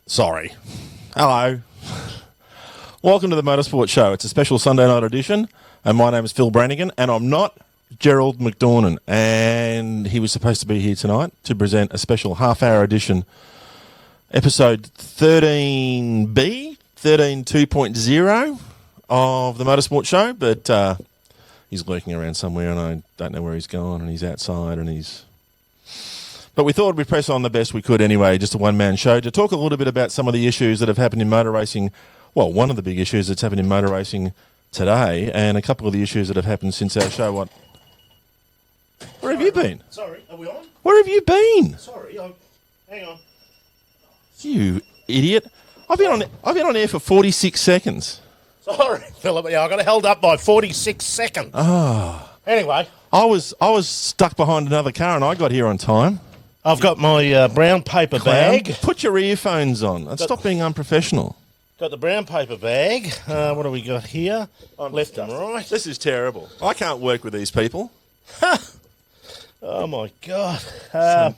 Sorry. Hello. Welcome to the Motorsport Show. It's a special Sunday night edition, and my name is Phil Branagan, and I'm not Gerald McDornan. And he was supposed to be here tonight to present a special half-hour edition, episode 13B, 13.2.0 of the Motorsport Show, but he's lurking around somewhere, and I don't know where he's gone, and he's outside, and he's... But we thought we'd press on the best we could anyway, just a one-man show, to talk a little bit about some of the issues that have happened in motor racing. Well, one of the big issues that's happened in motor racing today, and a couple of the issues that have happened since our show. Where have you been? Sorry, are we on? Where have you been? Sorry, hang on. You idiot. I've been on air for 46 seconds. Sorry, Philip. Yeah, I got held up by 46 seconds. Anyway. I was stuck behind another car and I got here on time. I've got my brown paper bag. Put your earphones on and stop being unprofessional. Got the brown paper bag. What do we got here? Left and right. This is terrible. I can't work with these people. Oh, my God.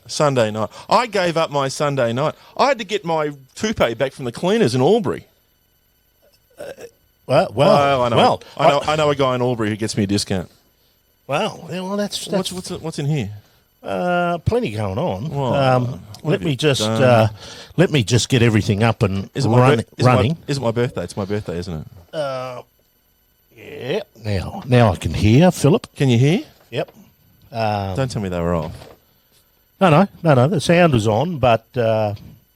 Sunday night. I gave up my Sunday night. I had to get my toupee back from the cleaners in Albury. I know a guy in Albury who gets me a discount. Well, that's what's in here? plenty going on. Well, let me just get everything up and running. Is it my birthday? It's my birthday, isn't it? Yeah. Now I can hear, Philip. Can you hear? Yep. Don't tell me they were off. No. The sound was on, but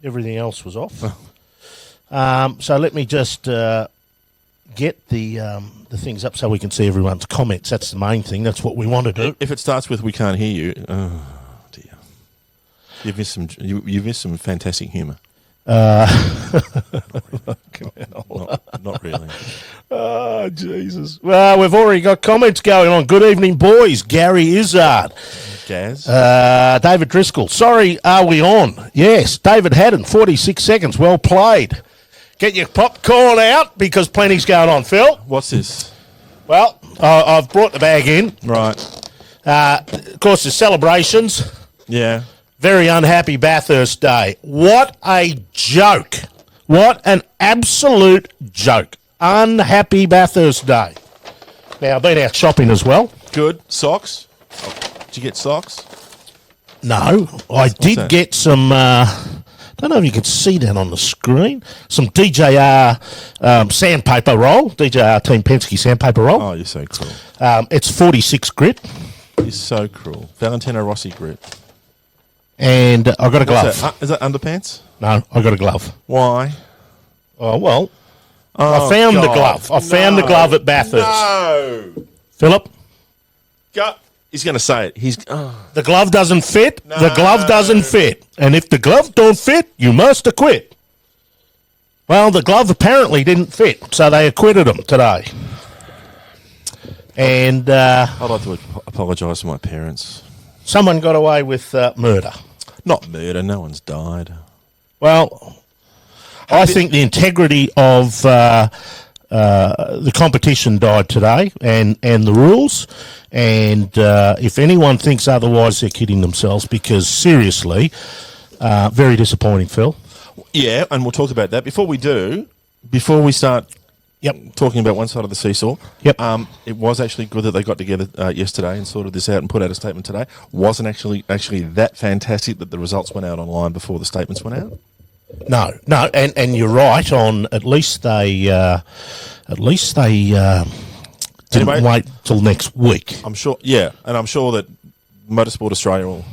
everything else was off. So let me just get the things up so we can see everyone's comments. That's the main thing. That's what we want to do. If it starts with "we can't hear you," oh dear, you've missed some fantastic humour. Not really. Oh, Jesus. Well, we've already got comments going on. Good evening, boys. Gary Izzard. Gaz. David Driscoll. Sorry, are we on? Yes. David Haddon, 46 seconds. Well played. Get your popcorn out because plenty's going on. Phil? What's this? Well, I've brought the bag in. Right. Of course, the celebrations. Yeah. Very unhappy Bathurst Day. What a joke. What an absolute joke. Unhappy Bathurst Day. Now, I've been out shopping as well. Good. Socks? Did you get socks? No. I did get some... I don't know if you can see that on the screen. Some DJR sandpaper roll. DJR Team Penske sandpaper roll. Oh, you're so cruel. It's 46 grit. You're so cruel. Valentino Rossi grit. And I got a glove. Is that underpants? No, I got a glove. Why? Oh, well, I found the glove. I found the glove at Bathurst. No. Philip? He's going to say it. The glove doesn't fit. No. The glove doesn't fit. And if the glove don't fit, you must acquit. Well, the glove apparently didn't fit, so they acquitted him today. And I'd like to apologise to my parents. Someone got away with murder. Not murder. No one's died. Well, I think the integrity of the competition died today and the rules. And if anyone thinks otherwise, they're kidding themselves because, seriously, very disappointing, Phil. Yeah, and we'll talk about that. Before we start talking about one side of the seesaw, it was actually good that they got together yesterday and sorted this out and put out a statement today. Wasn't actually that fantastic that the results went out online before the statements went out? No, and you're right on at least they didn't wait till next week. I'm sure, and I'm sure that Motorsport Australia will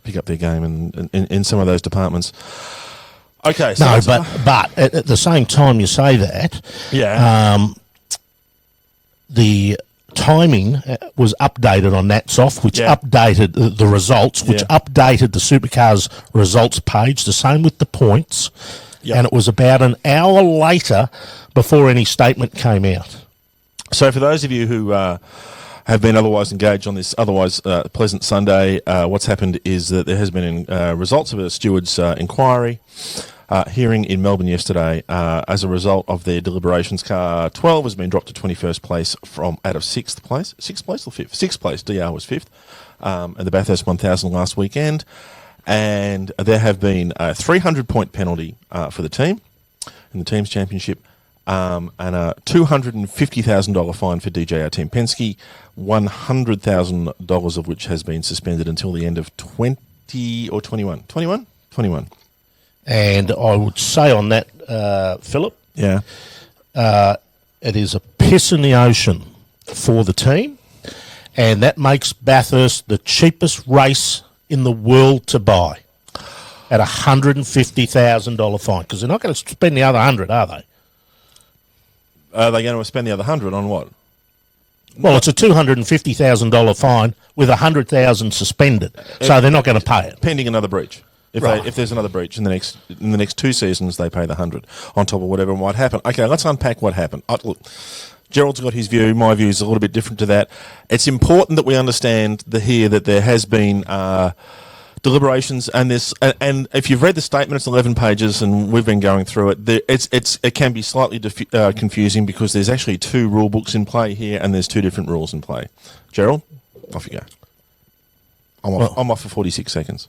pick up their game in some of those departments. Okay. So but at the same time you say that, the timing was updated on NatSoft, which updated the results, which updated the Supercars results page, the same with the points, and it was about an hour later before any statement came out. So for those of you who have been otherwise engaged on this otherwise pleasant Sunday, what's happened is that there has been results of a steward's inquiry hearing in Melbourne yesterday as a result of their deliberations. Car 12 has been dropped to 21st place out of 6th place. 6th place or 5th? 6th place. DR was 5th. And the Bathurst 1000 last weekend. And there have been a 300-point penalty for the team in the team's championship, and a $250,000 fine for DJR Team Penske, $100,000 of which has been suspended until the end of 20 or 21. 21? 21. And I would say on that, Philip, Yeah. it is a piss in the ocean for the team, and that makes Bathurst the cheapest race in the world to buy at $150,000 fine, because they're not going to spend the other 100, are they? Are they going to spend the other 100 on what? Well, it's a $250,000 fine with $100,000 suspended, so they're not going to pay it. Pending another breach. If there's another breach in the next 2 seasons, they pay the 100 on top of whatever might happen. Okay, let's unpack what happened. Look, Gerald's got his view. My view is a little bit different to that. It's important that we understand that there has been deliberations, and if you've read the statement, it's 11 pages, and we've been going through it. It can be slightly confusing because there's actually 2 rule books in play here, and there's 2 different rules in play. Gerald, off you go. I'm off for 46 seconds.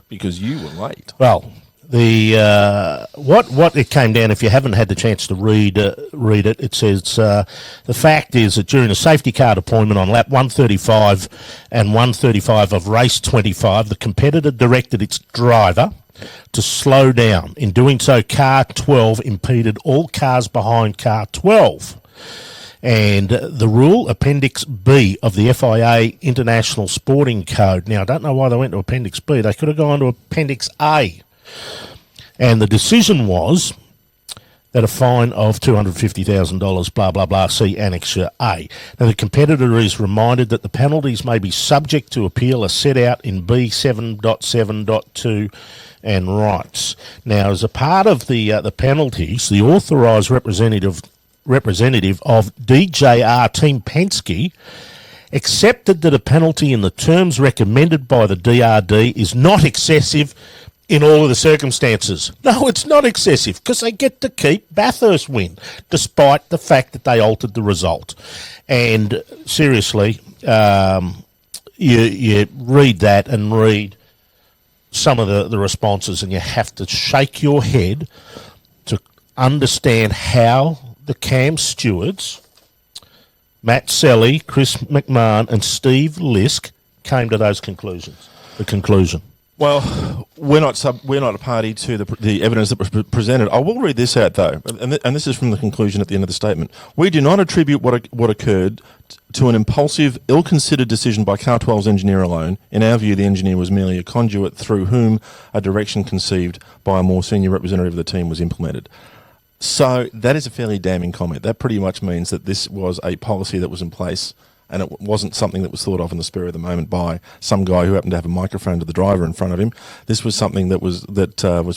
Because you were late. Well, what it came down, if you haven't had the chance to read it, it says the fact is that during a safety car deployment on lap 135 and 135 of race 25, the competitor directed its driver to slow down. In doing so, car 12 impeded all cars behind car 12. And the rule, Appendix B of the FIA International Sporting Code. Now, I don't know why they went to Appendix B. They could have gone to Appendix A. And the decision was that a fine of $250,000, blah, blah, blah, see Annexure A. Now, the competitor is reminded that the penalties may be subject to appeal as set out in B7.7.2 and rights. Now, as a part of the penalties, the authorised representative of DJR Team Penske accepted that a penalty in the terms recommended by the DRD is not excessive in all of the circumstances. No, it's not excessive because they get to keep Bathurst win, despite the fact that they altered the result. And seriously, you read that and read some of the responses, and you have to shake your head to understand how the CAMS stewards, Matt Selly, Chris McMahon and Steve Lisk, came to those conclusions. The conclusion. Well, we're not a party to the evidence that was presented. I will read this out, though, and this is from the conclusion at the end of the statement. We do not attribute what occurred to an impulsive, ill-considered decision by Car 12's engineer alone. In our view, the engineer was merely a conduit through whom a direction conceived by a more senior representative of the team was implemented. So that is a fairly damning comment. That pretty much means that this was a policy that was in place, and it wasn't something that was thought of in the spur of the moment by some guy who happened to have a microphone to the driver in front of him. This was something that was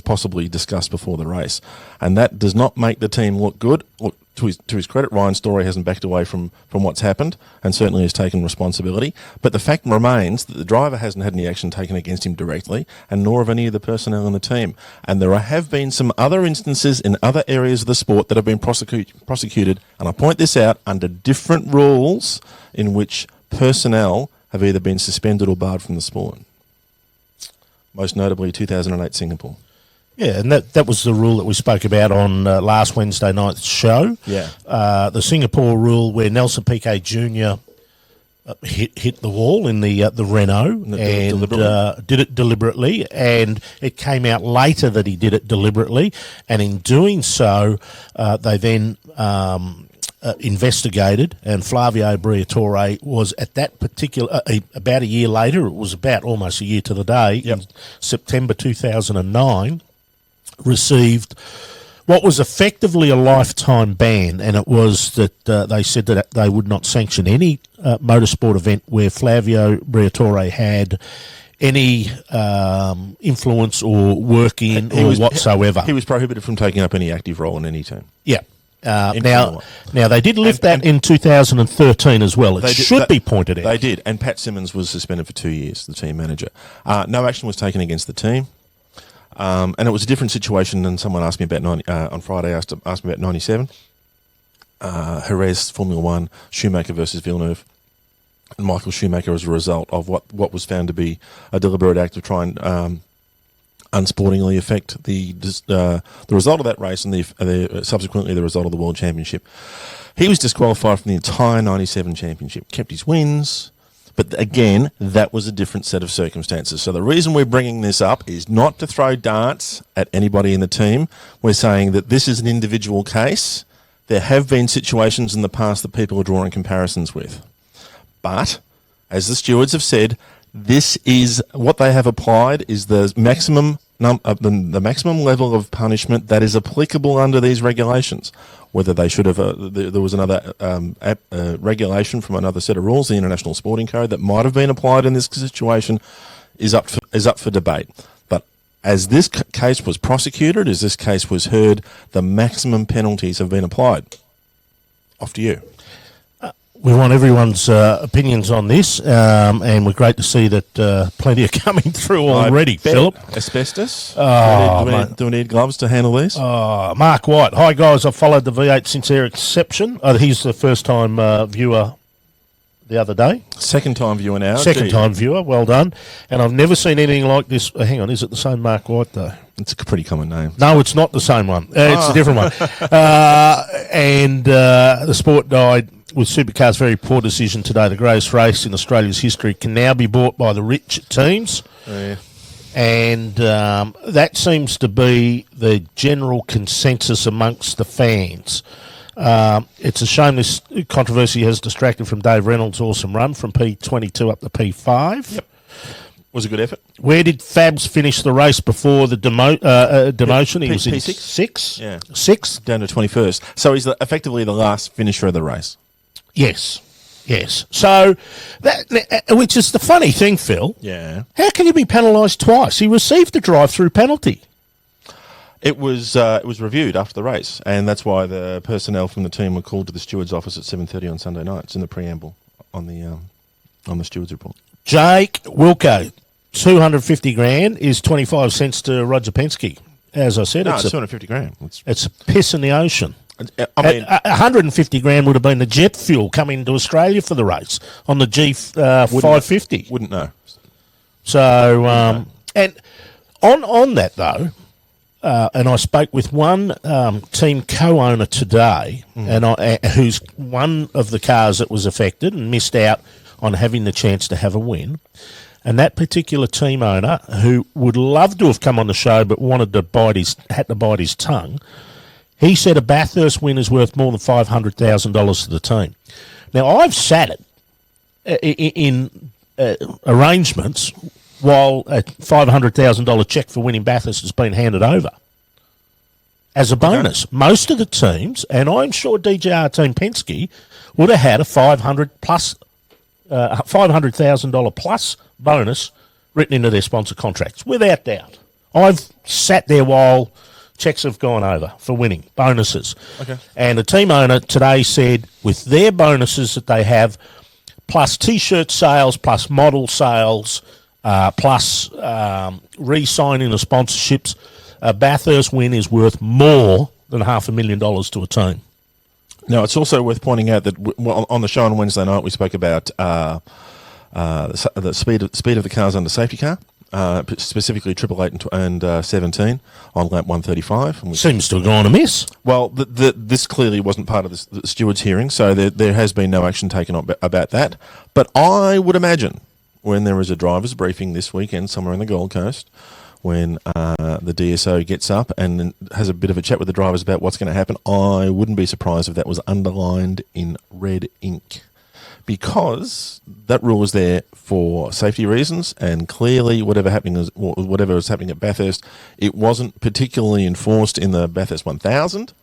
possibly discussed before the race, and that does not make the team look good. Look, to his credit, Ryan Story hasn't backed away from what's happened, and certainly has taken responsibility. But the fact remains that the driver hasn't had any action taken against him directly, and nor have any of the personnel in the team. And there have been some other instances in other areas of the sport that have been prosecuted, and I point this out, under different rules in which personnel have either been suspended or barred from the sport. Most notably 2008 Singapore. Yeah, and that was the rule that we spoke about on last Wednesday night's show. Yeah. The Singapore rule where Nelson Piquet Jr. hit the wall in the Renault and did it deliberately, and it came out later that he did it deliberately, and in doing so, they then investigated, and Flavio Briatore was at that particular, about a year later, it was about almost a year to the day, in September 2009, received what was effectively a lifetime ban, and it was that they said that they would not sanction any motorsport event where Flavio Briatore had any influence or work in whatsoever. He was prohibited from taking up any active role in any team. Yeah. Now they did lift that in 2013 as well. It should be pointed out. They did, and Pat Simmons was suspended for 2 years, the team manager. No action was taken against the team. And it was a different situation than someone asked me about on Friday. Asked me about 97, Jerez Formula One, Schumacher versus Villeneuve. Michael Schumacher as a result of what was found to be a deliberate act of trying unsportingly affect the result of that race and subsequently the result of the World Championship. He was disqualified from the entire 97 championship, kept his wins, but again, that was a different set of circumstances. So the reason we're bringing this up is not to throw darts at anybody in the team. We're saying that this is an individual case. There have been situations in the past that people are drawing comparisons with. But, as the stewards have said, this is what they have applied is the maximum the maximum level of punishment that is applicable under these regulations. Whether they should have, there was another regulation from another set of rules, the International Sporting Code, that might have been applied in this situation, is up for debate. But as this case was prosecuted, as this case was heard, the maximum penalties have been applied. Off to you. We want everyone's opinions on this, and we're great to see that plenty are coming through already, Philip. Asbestos? Oh, do we need gloves to handle these? Mark White. Hi, guys. I've followed the V8 since their inception. He's the first-time viewer the other day. Second-time viewer now. Second-time viewer. Well done. And I've never seen anything like this. Hang on. Is it the same Mark White, though? It's a pretty common name. No, it's not the same one. It's a different one. And the sport died with Supercar's very poor decision today. The greatest race in Australia's history can now be bought by the rich teams. Yeah. And that seems to be the general consensus amongst the fans. It's a shame this controversy has distracted from Dave Reynolds' awesome run from P22 up to P5. Yep. Was a good effort. Where did Fabs finish the race before the demotion? He was in P6? sixth. Yeah. Sixth? Down to 21st. So he's effectively the last finisher of the race. Yes. So, which is the funny thing, Phil. Yeah. How can you be penalised twice? He received a drive-through penalty. It was reviewed after the race, and that's why the personnel from the team were called to the steward's office at 7:30 on Sunday night. It's in the preamble on the steward's report. Jake Wilco, 250 grand is 25 cents to Roger Penske. As I said, No, it's 250 grand. It's a piss in the ocean. I mean, 150 grand would have been the jet fuel coming to Australia for the race on the G550. Wouldn't know. So, and on that though, and I spoke with one team co-owner today, and who's one of the cars that was affected and missed out on having the chance to have a win. And that particular team owner, who would love to have come on the show but had to bite his tongue, he said a Bathurst win is worth more than $500,000 to the team. Now, I've sat in arrangements while a $500,000 cheque for winning Bathurst has been handed over as a bonus. Okay. Most of the teams, and I'm sure DJR Team Penske, would have had a $500,000 plus bonus written into their sponsor contracts, without doubt. I've sat there while cheques have gone over for winning, bonuses. Okay. And the team owner today said with their bonuses that they have, plus T-shirt sales, plus model sales, plus re-signing the sponsorships, a Bathurst win is worth more than $500,000 to a team. Now, it's also worth pointing out that on the show on Wednesday night, we spoke about the speed of the cars under safety car, specifically 888 and 17 on lap 135. And seems to have gone amiss. Well, this clearly wasn't part of the steward's hearing, so there has been no action taken about that. But I would imagine when there is a driver's briefing this weekend somewhere in the Gold Coast, when the DSO gets up and has a bit of a chat with the drivers about what's going to happen, I wouldn't be surprised if that was underlined in red ink, because that rule is there for safety reasons, and clearly whatever was happening at Bathurst, it wasn't particularly enforced in the Bathurst 1000.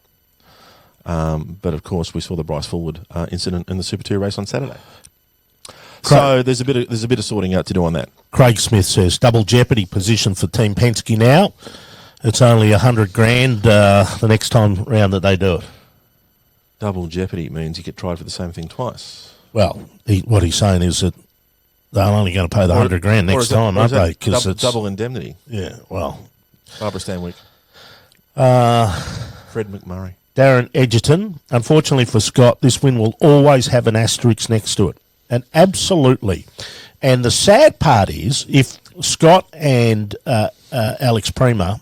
But of course, we saw the Bryce Fullwood incident in the Super 2 race on Saturday. So there's a bit of sorting out to do on that. Craig Smith says double jeopardy position for Team Penske now. It's only $100,000 the next time round that they do it. Double jeopardy means you get tried for the same thing twice. Well, what he's saying is that they're only going to pay the $100,000 next time, aren't they? Because it's double indemnity. Yeah. Well, Barbara Stanwyck, Fred McMurray, Darren Edgerton. Unfortunately for Scott, this win will always have an asterisk next to it. And absolutely. And the sad part is, if Scott and Alex Prima,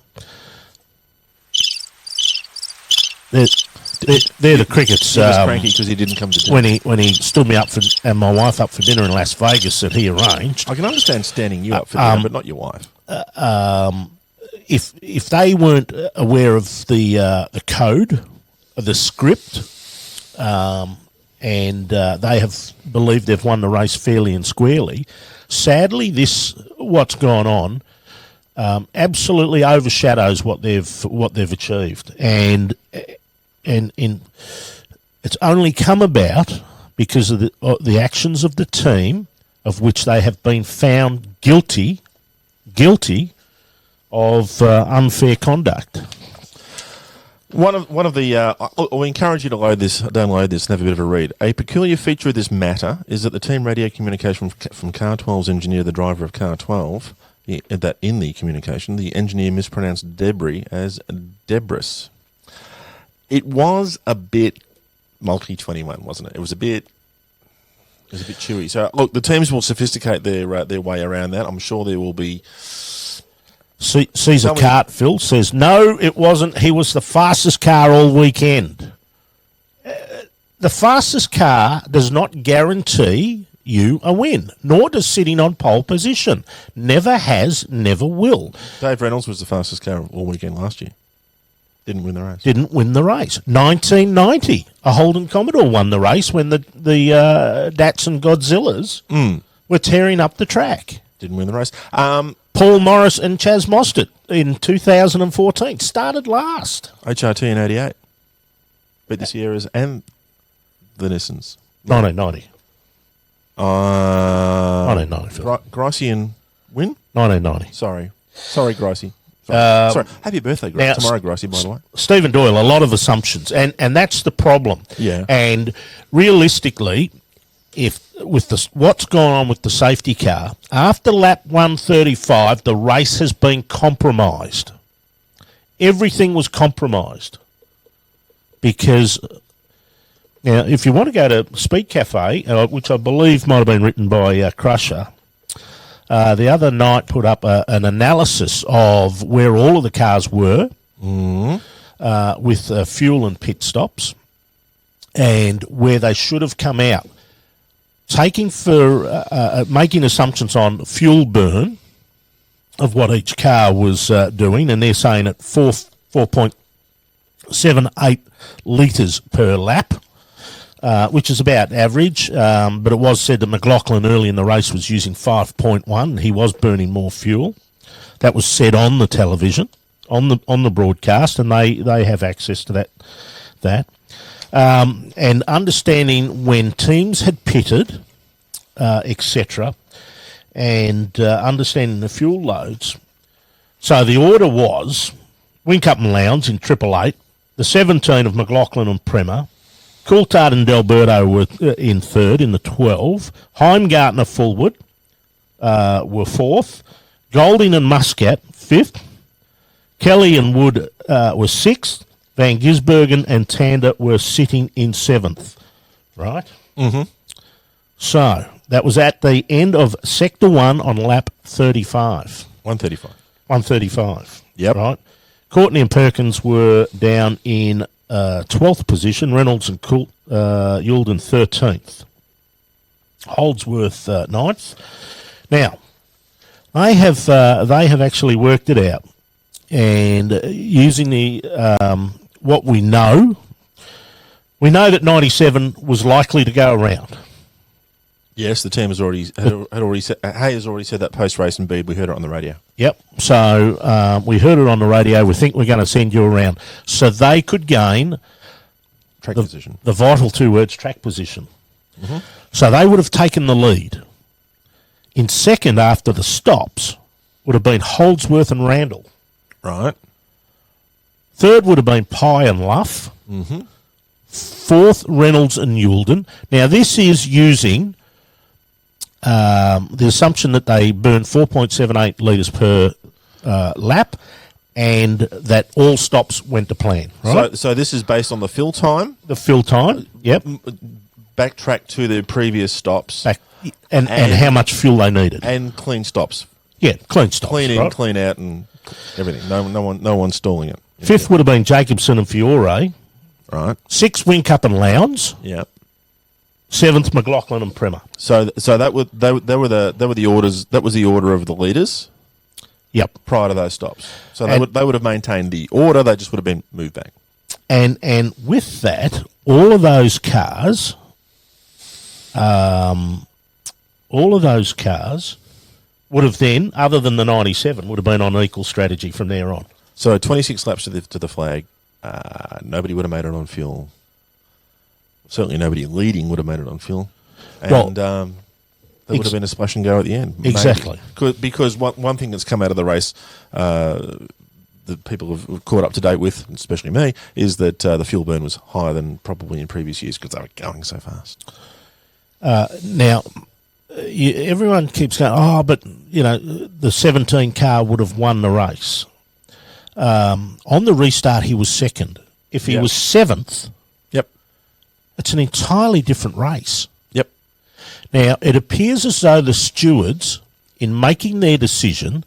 they're the crickets. He was cranky because he didn't come to dinner. When he stood me up and my wife up for dinner in Las Vegas that he arranged. I can understand standing you up for dinner, but not your wife. If they weren't aware of the code, of the script, and they have believed they've won the race fairly and squarely, sadly, what's gone on absolutely overshadows what they've achieved, and it's only come about because of the actions of the team, of which they have been found guilty of unfair conduct. One of the we encourage you to download this and have a bit of a read. A peculiar feature of this matter is that the team radio communication from Car 12's engineer, the driver of Car 12, that in the communication, the engineer mispronounced debris as Debris. It was a bit multi-21, wasn't it? It was a bit chewy. So look, the teams will sophisticate their way around that. I'm sure there will be. Caesar Cartfield says, no, it wasn't. He was the fastest car all weekend. The fastest car does not guarantee you a win, nor does sitting on pole position. Never has, never will. Dave Reynolds was the fastest car all weekend last year. Didn't win the race. 1990, a Holden Commodore won the race when the Datsun Godzillas were tearing up the track. Didn't win the race. Paul Morris and Chaz Mostert in 2014 started last. HRT in 88. Beat the Sierras and the Nissans. 1990. 1990. Grycian win? 1990. Sorry, Grycie. Sorry. Happy birthday, Grycie. Tomorrow, Grycie, by the way. Stephen Doyle, a lot of assumptions, and that's the problem. Yeah. And realistically, what's gone on with the safety car, after lap 135, the race has been compromised. Everything was compromised because now, if you want to go to Speed Cafe, which I believe might have been written by Crusher, the other night put up an analysis of where all of the cars were with fuel and pit stops and where they should have come out. Making assumptions on fuel burn of what each car was doing, and they're saying at 4.78 litres per lap, which is about average, but it was said that McLaughlin early in the race was using 5.1. He was burning more fuel. That was said on the television, on the broadcast, and they have access to that. And understanding when teams had pitted, etc., and understanding the fuel loads. So the order was Whincup and Lowndes in 888, the 17 of McLaughlin and Prema, Coulthard and Delberto were in third in the 12, Heimgartner Fullwood were fourth, Golding and Muscat fifth, Kelly and Wood were sixth, Van Gisbergen and Tander were sitting in seventh, right? Mm-hmm. So that was at the end of Sector 1 on lap 35. 135. Yep. Right. Courtney and Perkins were down in 12th position, Reynolds and Youlden 13th. Holdsworth 9th. Now, they have actually worked it out, and using the what we know that 97 was likely to go around. Yes, the team has already said. Hay has already said that post race. Indeed, we heard it on the radio. Yep. So we heard it on the radio. We think we're going to send you around, so they could gain track position. The vital two words, track position. Mm-hmm. So they would have taken the lead. In second, after the stops, would have been Holdsworth and Randall. Right. Third would have been Pye and Luff. Mm-hmm. Fourth, Reynolds and Youlden. Now, this is using the assumption that they burn 4.78 litres per lap and that all stops went to plan. Right? So this is based on the fill time? The fill time, yep. backtrack to their previous stops. And how much fuel they needed. And clean stops. Yeah, clean stops. Clean in, right? clean out, and everything. No one's stalling it. Fifth would have been Jacobson and Fiore. Right. Sixth, Whincup and Lowndes. Yeah. Seventh, McLaughlin and Prema. So that were the orders. That was the order of the leaders. Yep. Prior to those stops, so they would have maintained the order. They just would have been moved back. And with that, all of those cars, would have then, other than the 97, would have been on equal strategy from there on. So 26 laps to the flag. Nobody would have made it on fuel. Certainly nobody leading would have made it on fuel. And there would have been a splash and go at the end. Exactly. Maybe. Because one thing that's come out of the race that people have caught up to date with, especially me, is that the fuel burn was higher than probably in previous years because they were going so fast. Now, everyone keeps going, but, the 17 car would have won the race. On the restart, he was second. If he was seventh, it's an entirely different race. Yep. Now, it appears as though the stewards, in making their decision,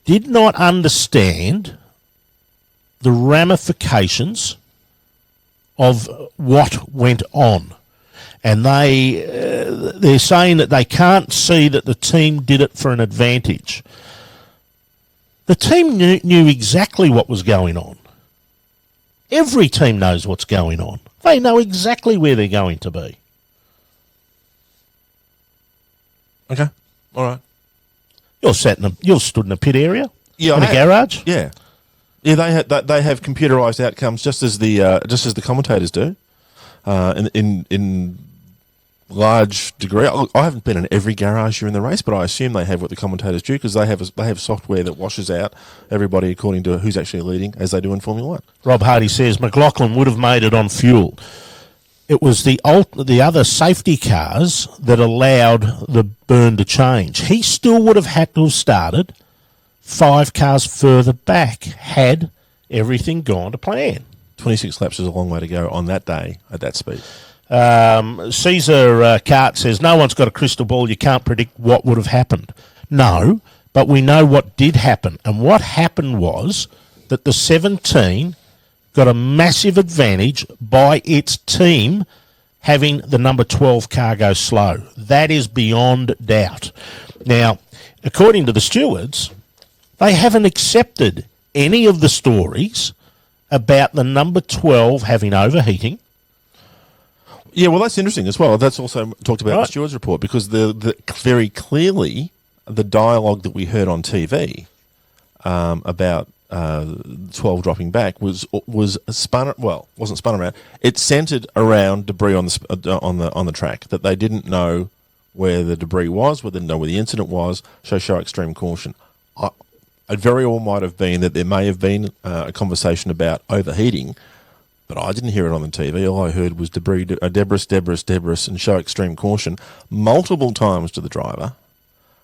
did not understand the ramifications of what went on. And they're saying that they can't see that the team did it for an advantage. The team knew exactly what was going on. Every team knows what's going on. They know exactly where they're going to be. Okay. All right. You're stood in a pit area. Yeah, in a garage. Yeah. Yeah, they have computerized outcomes just as the commentators do. In large degree, I haven't been in every garage during the race, but I assume they have what the commentators do because they have software that washes out everybody according to who's actually leading, as they do in Formula One. Rob Hardy says McLaughlin would have made it on fuel. It was the other safety cars that allowed the burn to change. He still would have had to have started 5 cars further back had everything gone to plan. 26 laps is a long way to go on that day at that speed. Caesar Cart says, no one's got a crystal ball. You can't predict what would have happened. No, but we know what did happen. And what happened was that the 17 got a massive advantage by its team having the number 12 car go slow. That is beyond doubt. Now, according to the stewards, they haven't accepted any of the stories about the number 12 having overheating. Yeah, well, that's interesting as well. That's also talked about in the stewards report because the very clearly the dialogue that we heard on TV about 12 dropping back was spun. Well, wasn't spun around. It centered around debris on the track that they didn't know where the debris was, they didn't know where the incident was. So show extreme caution. It very well might have been that there may have been a conversation about overheating. But I didn't hear it on the TV. All I heard was debris, debris, and show extreme caution multiple times to the driver.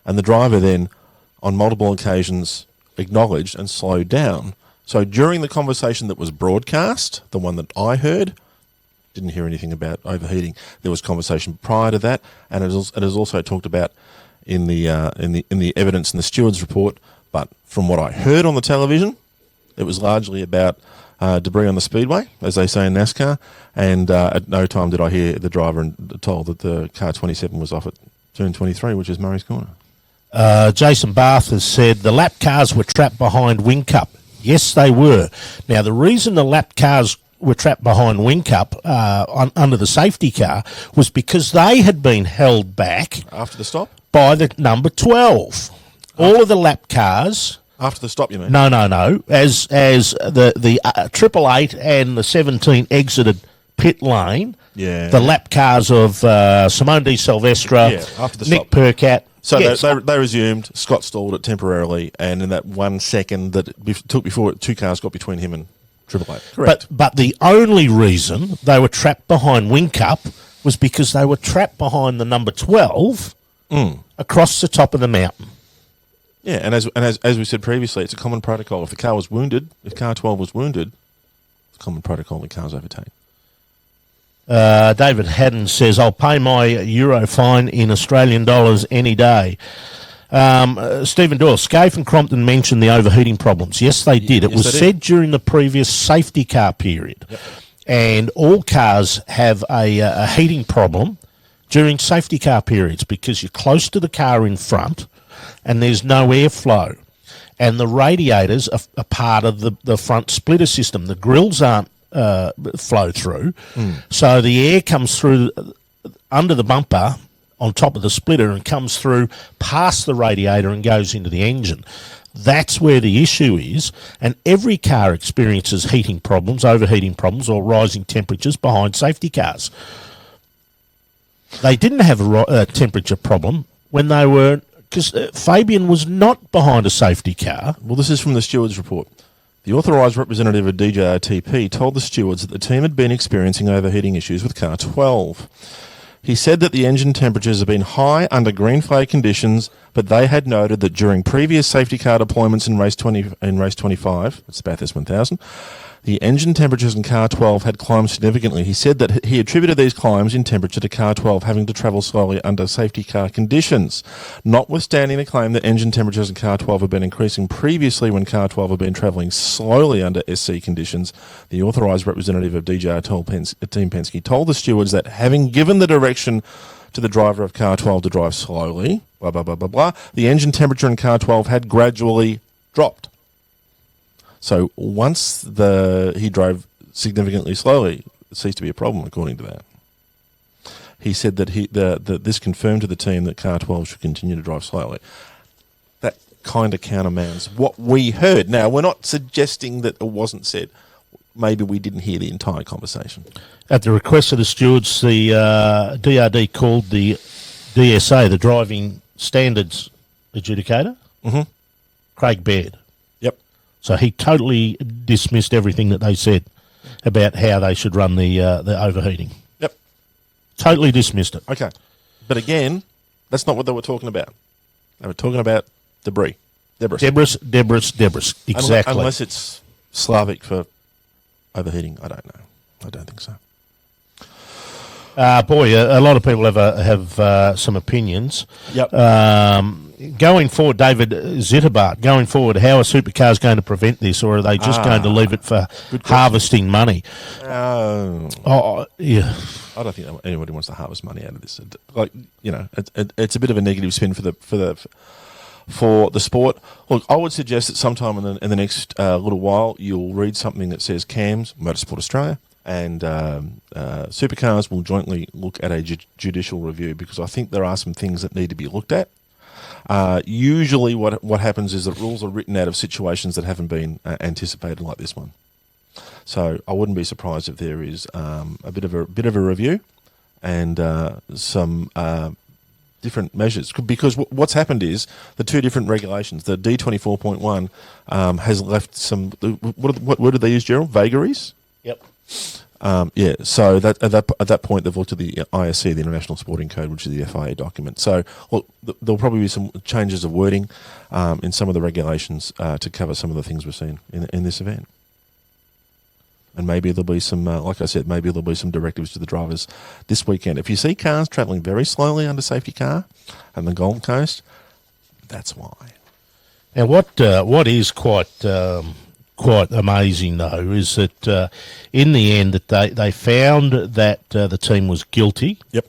And the driver then, on multiple occasions, acknowledged and slowed down. So during the conversation that was broadcast, the one that I heard, didn't hear anything about overheating. There was conversation prior to that, and it is also talked about in the evidence in the stewards report. But from what I heard on the television, it was largely about debris on the speedway, as they say in NASCAR, and at no time did I hear the driver told that the car 27 was off at turn 23, which is Murray's Corner. Jason Barth has said the lap cars were trapped behind Whincup. Yes, they were. Now, the reason the lap cars were trapped behind Whincup under the safety car was because they had been held back after the stop by the number 12. All of the lap cars... After the stop, you mean? No. As the 888 and the 17 exited pit lane, the lap cars of Simone Di Silvestre, after the Nick stop. Percat. So they resumed. Scott stalled it temporarily, and in that 1 second that it took before 2 cars got between him and Triple Eight. Correct. But the only reason they were trapped behind Whincup was because they were trapped behind the number 12 across the top of the mountain. Yeah, and as we said previously, it's a common protocol. If the car was wounded, if car 12 was wounded, it's a common protocol that cars overtake. David Haddon says, I'll pay my euro fine in Australian dollars any day. Stephen Doyle, Scaife and Crompton mentioned the overheating problems. Yes, they did. It was said during the previous safety car period. Yep. And all cars have a heating problem during safety car periods because you're close to the car in front and there's no airflow. And the radiators are part of the front splitter system. The grills aren't flow through. So the air comes through under the bumper on top of the splitter and comes through past the radiator and goes into the engine. That's where the issue is, and every car experiences heating problems, overheating problems, or rising temperatures behind safety cars. They didn't have a temperature problem when they were, because Fabian was not behind a safety car. Well, this is from the steward's report. The authorised representative of DJRTP told the stewards that the team had been experiencing overheating issues with car 12. He said that the engine temperatures have been high under green flag conditions, but they had noted that during previous safety car deployments in race 25, it's Bathurst 1000, the engine temperatures in car 12 had climbed significantly. He said that he attributed these climbs in temperature to car 12 having to travel slowly under safety car conditions, notwithstanding the claim that engine temperatures in car 12 have been increasing previously when car 12 had been travelling slowly under SC conditions. The authorised representative of DJR Team Penske told the stewards that having given the direction to the driver of car 12 to drive slowly, blah, blah, blah, blah, blah, the engine temperature in car 12 had gradually dropped. So once he drove significantly slowly, it ceased to be a problem, according to that. He said that that this confirmed to the team that car 12 should continue to drive slowly. That kind of countermands what we heard. Now, we're not suggesting that it wasn't said. Maybe we didn't hear the entire conversation. At the request of the stewards, the DRD called the DSA, the Driving Standards Adjudicator, Craig Baird. Yep. So he totally dismissed everything that they said about how they should run the overheating. Yep. Totally dismissed it. Okay. But again, that's not what they were talking about. They were talking about debris. Debris. Exactly. Unless it's Slavic for overheating. I don't know. I don't think so. Boy, a lot of people have some opinions. Yep. Going forward, David Zitterbart, going forward, how are supercars going to prevent this, or are they just going to leave it for harvesting money? Yeah. I don't think anybody wants to harvest money out of this. It's a bit of a negative spin for the sport. Look, I would suggest that sometime in the next little while you'll read something that says CAMS, Motorsport Australia, and supercars will jointly look at a judicial review, because I think there are some things that need to be looked at. Usually what happens is that rules are written out of situations that haven't been anticipated, like this one. So I wouldn't be surprised if there is a bit of a review and some different measures, because what's happened is the two different regulations, the D24.1 has left some, what did they use, Gerald? Vagaries? Yep. So at that point they've looked at the ISC, the International Sporting Code, which is the FIA document. So look, there'll probably be some changes of wording in some of the regulations to cover some of the things we're seeing in this event. And maybe there'll be some, like I said, maybe there'll be some directives to the drivers this weekend. If you see cars travelling very slowly under safety car on the Gold Coast, that's why. Now, what is quite amazing, though, is that in the end that they found that the team was guilty. Yep.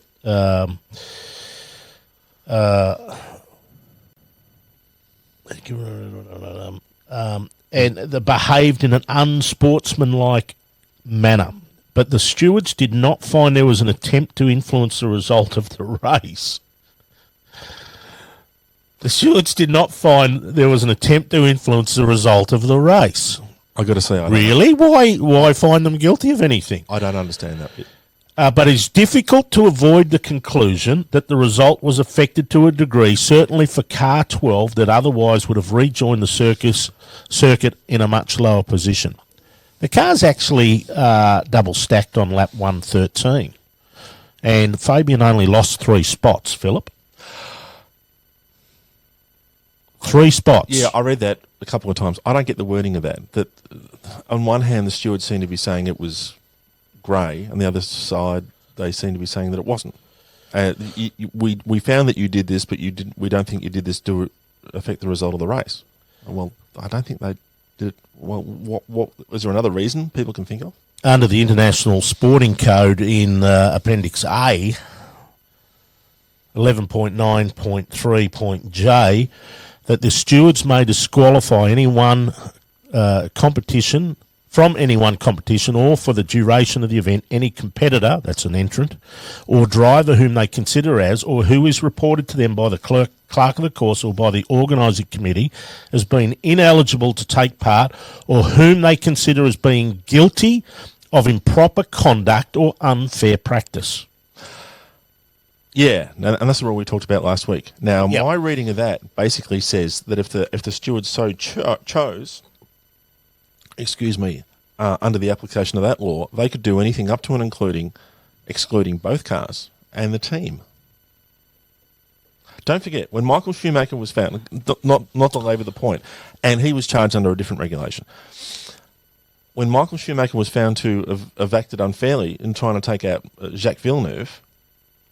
And they behaved in an unsportsmanlike manner. But the stewards did not find there was an attempt to influence the result of the race. The stewards did not find there was an attempt to influence the result of the race. I got to say, really? Why find them guilty of anything? I don't understand that bit. But it's difficult to avoid the conclusion that the result was affected to a degree, certainly for car 12, that otherwise would have rejoined the circuit in a much lower position. The car's actually double stacked on lap 113, and Fabian only lost 3 spots, Philip. 3 spots. Yeah, I read that a couple of times. I don't get the wording of that. That on one hand, the stewards seem to be saying it was grey, and the other side they seem to be saying that it wasn't. We found that you did this, but we don't think you did this to affect the result of the race. Well, I don't think they did it. Well, what is there another reason people can think of? Under the International Sporting Code in Appendix A, 11.9.3.J, that the stewards may disqualify any one competition from any one competition or for the duration of the event any competitor, that's an entrant, or driver whom they consider as or who is reported to them by the clerk of the course or by the organising committee as being ineligible to take part or whom they consider as being guilty of improper conduct or unfair practice. Yeah, and that's the rule we talked about last week. Now, Yep. my reading of that basically says that if the stewards so chose, under the application of that law, they could do anything up to and including excluding both cars and the team. Don't forget, when Michael Schumacher was found, not to labour the point, and he was charged under a different regulation, when Michael Schumacher was found to have acted unfairly in trying to take out Jacques Villeneuve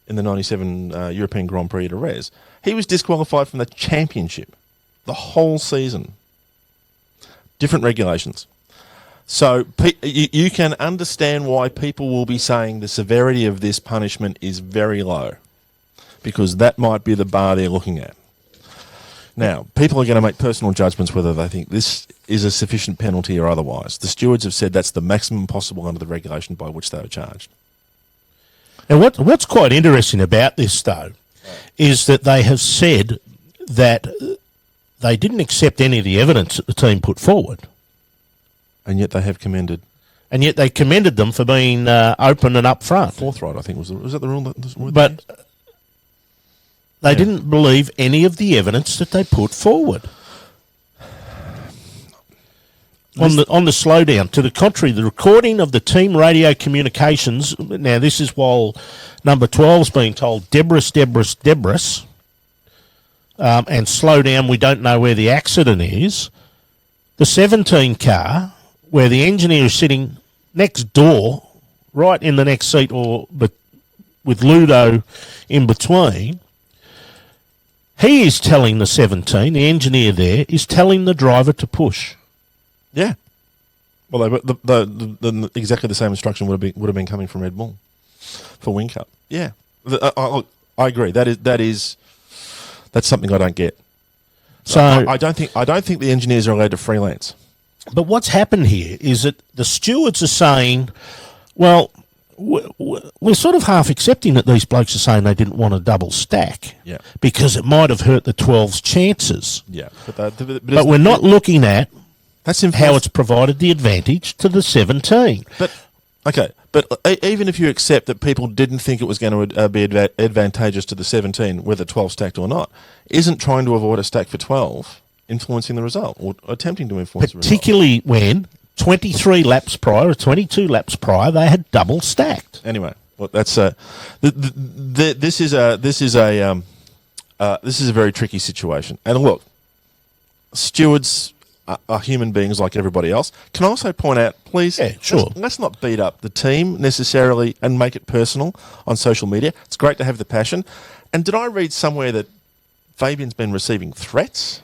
in the 97 European Grand Prix at Jerez, he was disqualified from the championship, the whole season. Different regulations. So you can understand why people will be saying the severity of this punishment is very low, because that might be the bar they're looking at. Now, people are going to make personal judgments whether they think this is a sufficient penalty or otherwise. The stewards have said that's the maximum possible under the regulation by which they were charged. Now, what's quite interesting about this, though, is that they have said that they didn't accept any of the evidence that the team put forward. And yet they have commended. And yet they commended them for being open and upfront. Forthright, I think, was that the rule? But they didn't believe any of the evidence that they put forward. On the slowdown, to the contrary, the recording of the team radio communications, now this is while number 12's being told, Debris, and slow down, we don't know where the accident is. The 17 car, where the engineer is sitting next door, right in the next seat, but with Ludo in between, he is telling the 17, the engineer there, is telling the driver to push. Yeah. Well, exactly the same instruction would have been coming from Red Bull for Wing-Cup. Yeah. I agree. That's something I don't get. So I don't think the engineers are allowed to freelance. But what's happened here is that the stewards are saying, well, we're sort of half accepting that these blokes are saying they didn't want a double stack, because it might have hurt the 12's chances. Yeah, but we're not looking at how it's provided the advantage to the 17. But even if you accept that people didn't think it was going to be advantageous to the 17, whether 12 stacked or not, isn't trying to avoid a stack for 12 influencing the result or attempting to influence the result? Particularly when 23 laps prior or 22 laps prior, they had double stacked. Anyway, well, that's this is a very tricky situation. And look, stewards are human beings like everybody else. Can I also point out, please, let's not beat up the team necessarily and make it personal on social media. It's great to have the passion. And did I read somewhere that Fabian's been receiving threats?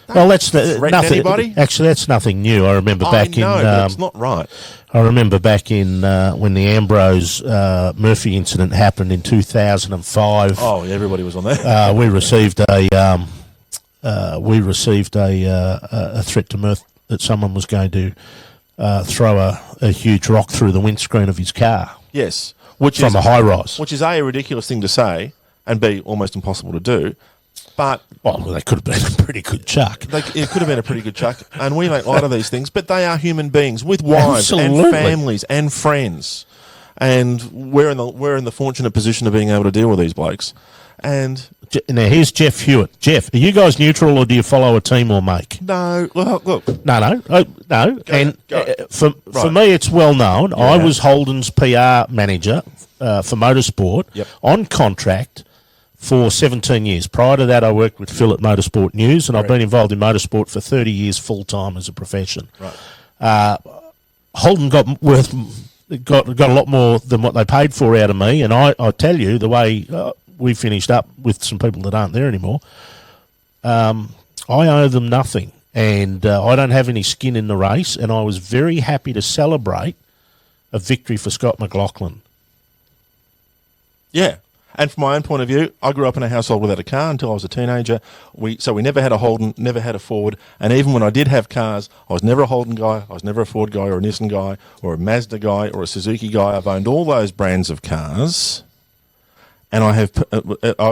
Well, that's nothing. Anybody? Actually, that's nothing new. I remember back but it's not right. I remember back in when the Ambrose Murphy incident happened in 2005. Oh, everybody was on that. We received a threat to Murph that someone was going to throw a huge rock through the windscreen of his car. Yes, from a high rise, which is a ridiculous thing to say, and B, almost impossible to do. But they could have been a pretty good chuck. It could have been a pretty good chuck, and we make light of these things. But they are human beings with wives and families and friends, and we're in the fortunate position of being able to deal with these blokes. And now here's Jeff Hewitt. Jeff, are you guys neutral or do you follow a team or make? No, look. No. For me, it's well known. Yeah. I was Holden's PR manager for Motorsport on contract for 17 years. Prior to that, I worked with Phil at Motorsport News, and I've been involved in motorsport for 30 years full-time as a profession. Right. Holden got worth got a lot more than what they paid for out of me. And I tell you, the way we finished up with some people that aren't there anymore, I owe them nothing. And I don't have any skin in the race. And I was very happy to celebrate a victory for Scott McLaughlin. Yeah. And from my own point of view, I grew up in a household without a car until I was a teenager. So we never had a Holden, never had a Ford. And even when I did have cars, I was never a Holden guy, I was never a Ford guy or a Nissan guy or a Mazda guy or a Suzuki guy. I've owned all those brands of cars. And I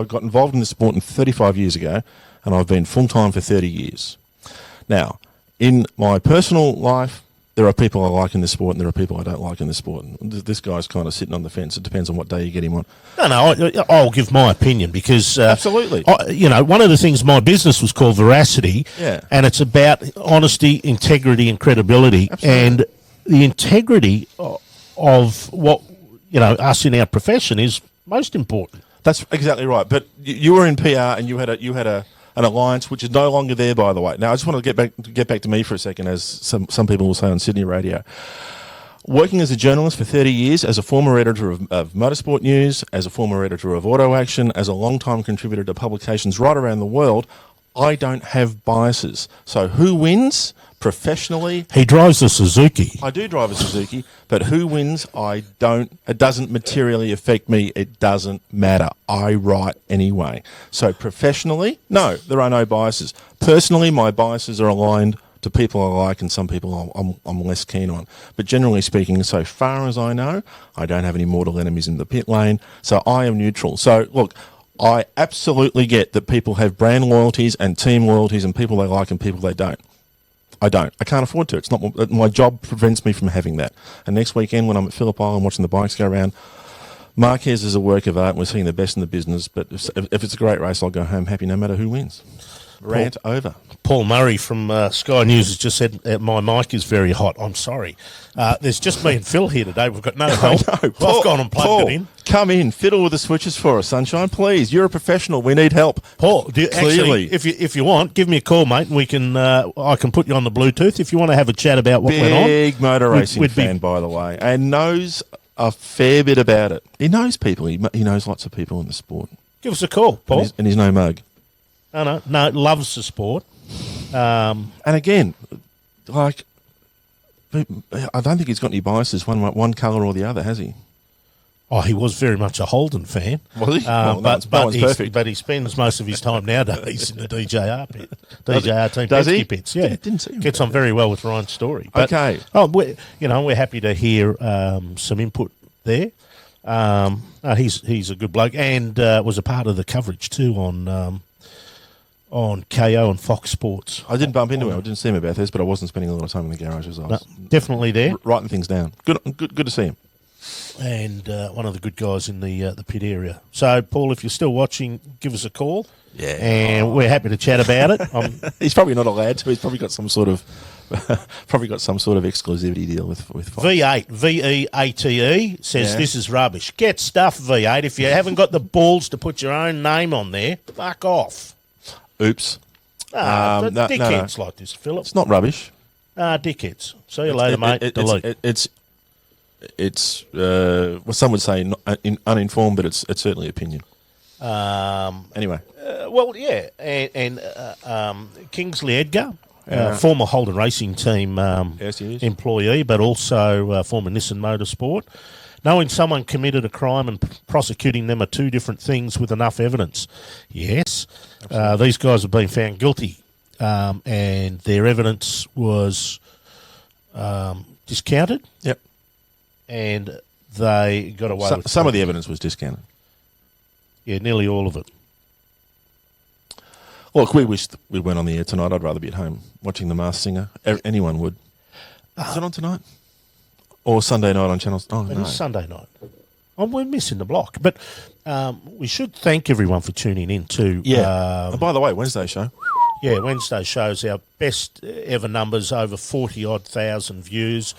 got involved in the sport 35 years ago, and I've been full-time for 30 years. Now, in my personal life, there are people I like in this sport and there are people I don't like in this sport. And this guy's kind of sitting on the fence. It depends on what day you get him on. No, I'll give my opinion because... Absolutely. One of the things, my business was called Veracity, and it's about honesty, integrity and credibility. Absolutely. And the integrity of what, us in our profession is most important. That's exactly right. But you were in PR and you had an alliance which is no longer there, by the way. Now, I just want to get back to me for a second, as some people will say on Sydney radio. Working as a journalist for 30 years, as a former editor of Motorsport News, as a former editor of Auto Action, as a long-time contributor to publications right around the world, I don't have biases. So who wins professionally? He drives a Suzuki. I do drive a Suzuki, but who wins? I don't. It doesn't materially affect me. It doesn't matter. I write anyway. So professionally, no, there are no biases. Personally, my biases are aligned to people I like and some people I'm less keen on. But generally speaking, so far as I know, I don't have any mortal enemies in the pit lane. So I am neutral. So look, I absolutely get that people have brand loyalties and team loyalties and people they like and people they don't. I don't. I can't afford to. It's not my job prevents me from having that. And next weekend when I'm at Phillip Island watching the bikes go around, Marquez is a work of art and we're seeing the best in the business. But if it's a great race, I'll go home happy no matter who wins. Rant over. Paul Murray from Sky News has just said my mic is very hot. I'm sorry. There's just me and Phil here today. We've got no help. I've gone and plugged it in. Come in, fiddle with the switches for us, Sunshine, please. You're a professional. We need help. Paul, actually, if you want, give me a call, mate, and we can. I can put you on the Bluetooth if you want to have a chat about what went on. Big motor racing fan, by the way, and knows a fair bit about it. He knows people. He knows lots of people in the sport. Give us a call, Paul. And he's no mug. No, loves the sport. And again, like, I don't think he's got any biases one colour or the other, has he? Oh, he was very much a Holden fan. Was he? But he spends most of his time nowadays in the DJR pit. DJR team Penske pits. Yeah, didn't see him. Gets on very well with Ryan's story. But, okay. We're happy to hear some input there. He's a good bloke and was a part of the coverage too on KO and Fox Sports. I didn't bump into him. I didn't see him about this, but I wasn't spending a lot of time in the garage as I was. Definitely there. Writing things down. Good to see him. And one of the good guys in the pit area. So, Paul, if you're still watching, give us a call. Yeah. And we're happy to chat about it. He's probably not allowed to. He's probably got some sort of exclusivity deal with Fox. V8, V-E-A-T-E, says this is rubbish. Get stuff, V8. If you haven't got the balls to put your own name on there, fuck off. Oops. Dickheads like this, Philip. It's not rubbish. Dickheads. See you later, mate. Delete. It's well, some would say uninformed, but it's certainly opinion. Anyway. And Kingsley Edgar, former Holden Racing Team employee, but also former Nissan Motorsport. Knowing someone committed a crime and prosecuting them are two different things with enough evidence. Yes, these guys have been found guilty, and their evidence was discounted. Yep. And they got away with some of the evidence was discounted. Yeah, nearly all of it. Look, we wished we weren't on the air tonight. I'd rather be at home watching The Masked Singer. Anyone would. Is it on tonight? Or Sunday night on Channel... Oh, it is Sunday night. We're missing the block. But we should thank everyone for tuning in too. Yeah. By the way, Wednesday show. Yeah, Wednesday shows our best ever numbers, over 40-odd thousand views.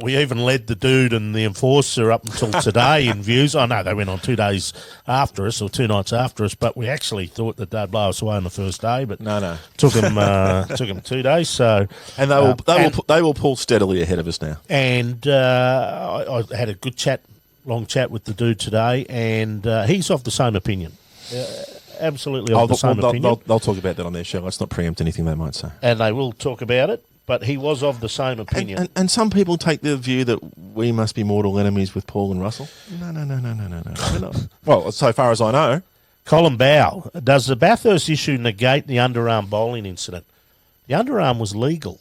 We even led the Dude and the Enforcer up until today in views. I know they went on 2 days after us, or 2 nights after us, but we actually thought that they'd blow us away on the first day. But No. took them 2 days. So And they will pull steadily ahead of us now. And I had a good long chat with the Dude today, and he's of the same opinion. Absolutely of the same opinion. They'll talk about that on their show. Let's not preempt anything they might say. And they will talk about it, but he was of the same opinion. And some people take the view that we must be mortal enemies with Paul and Russell. No. We're not. Well, so far as I know. Colin Bow, does the Bathurst issue negate the underarm bowling incident? The underarm was legal.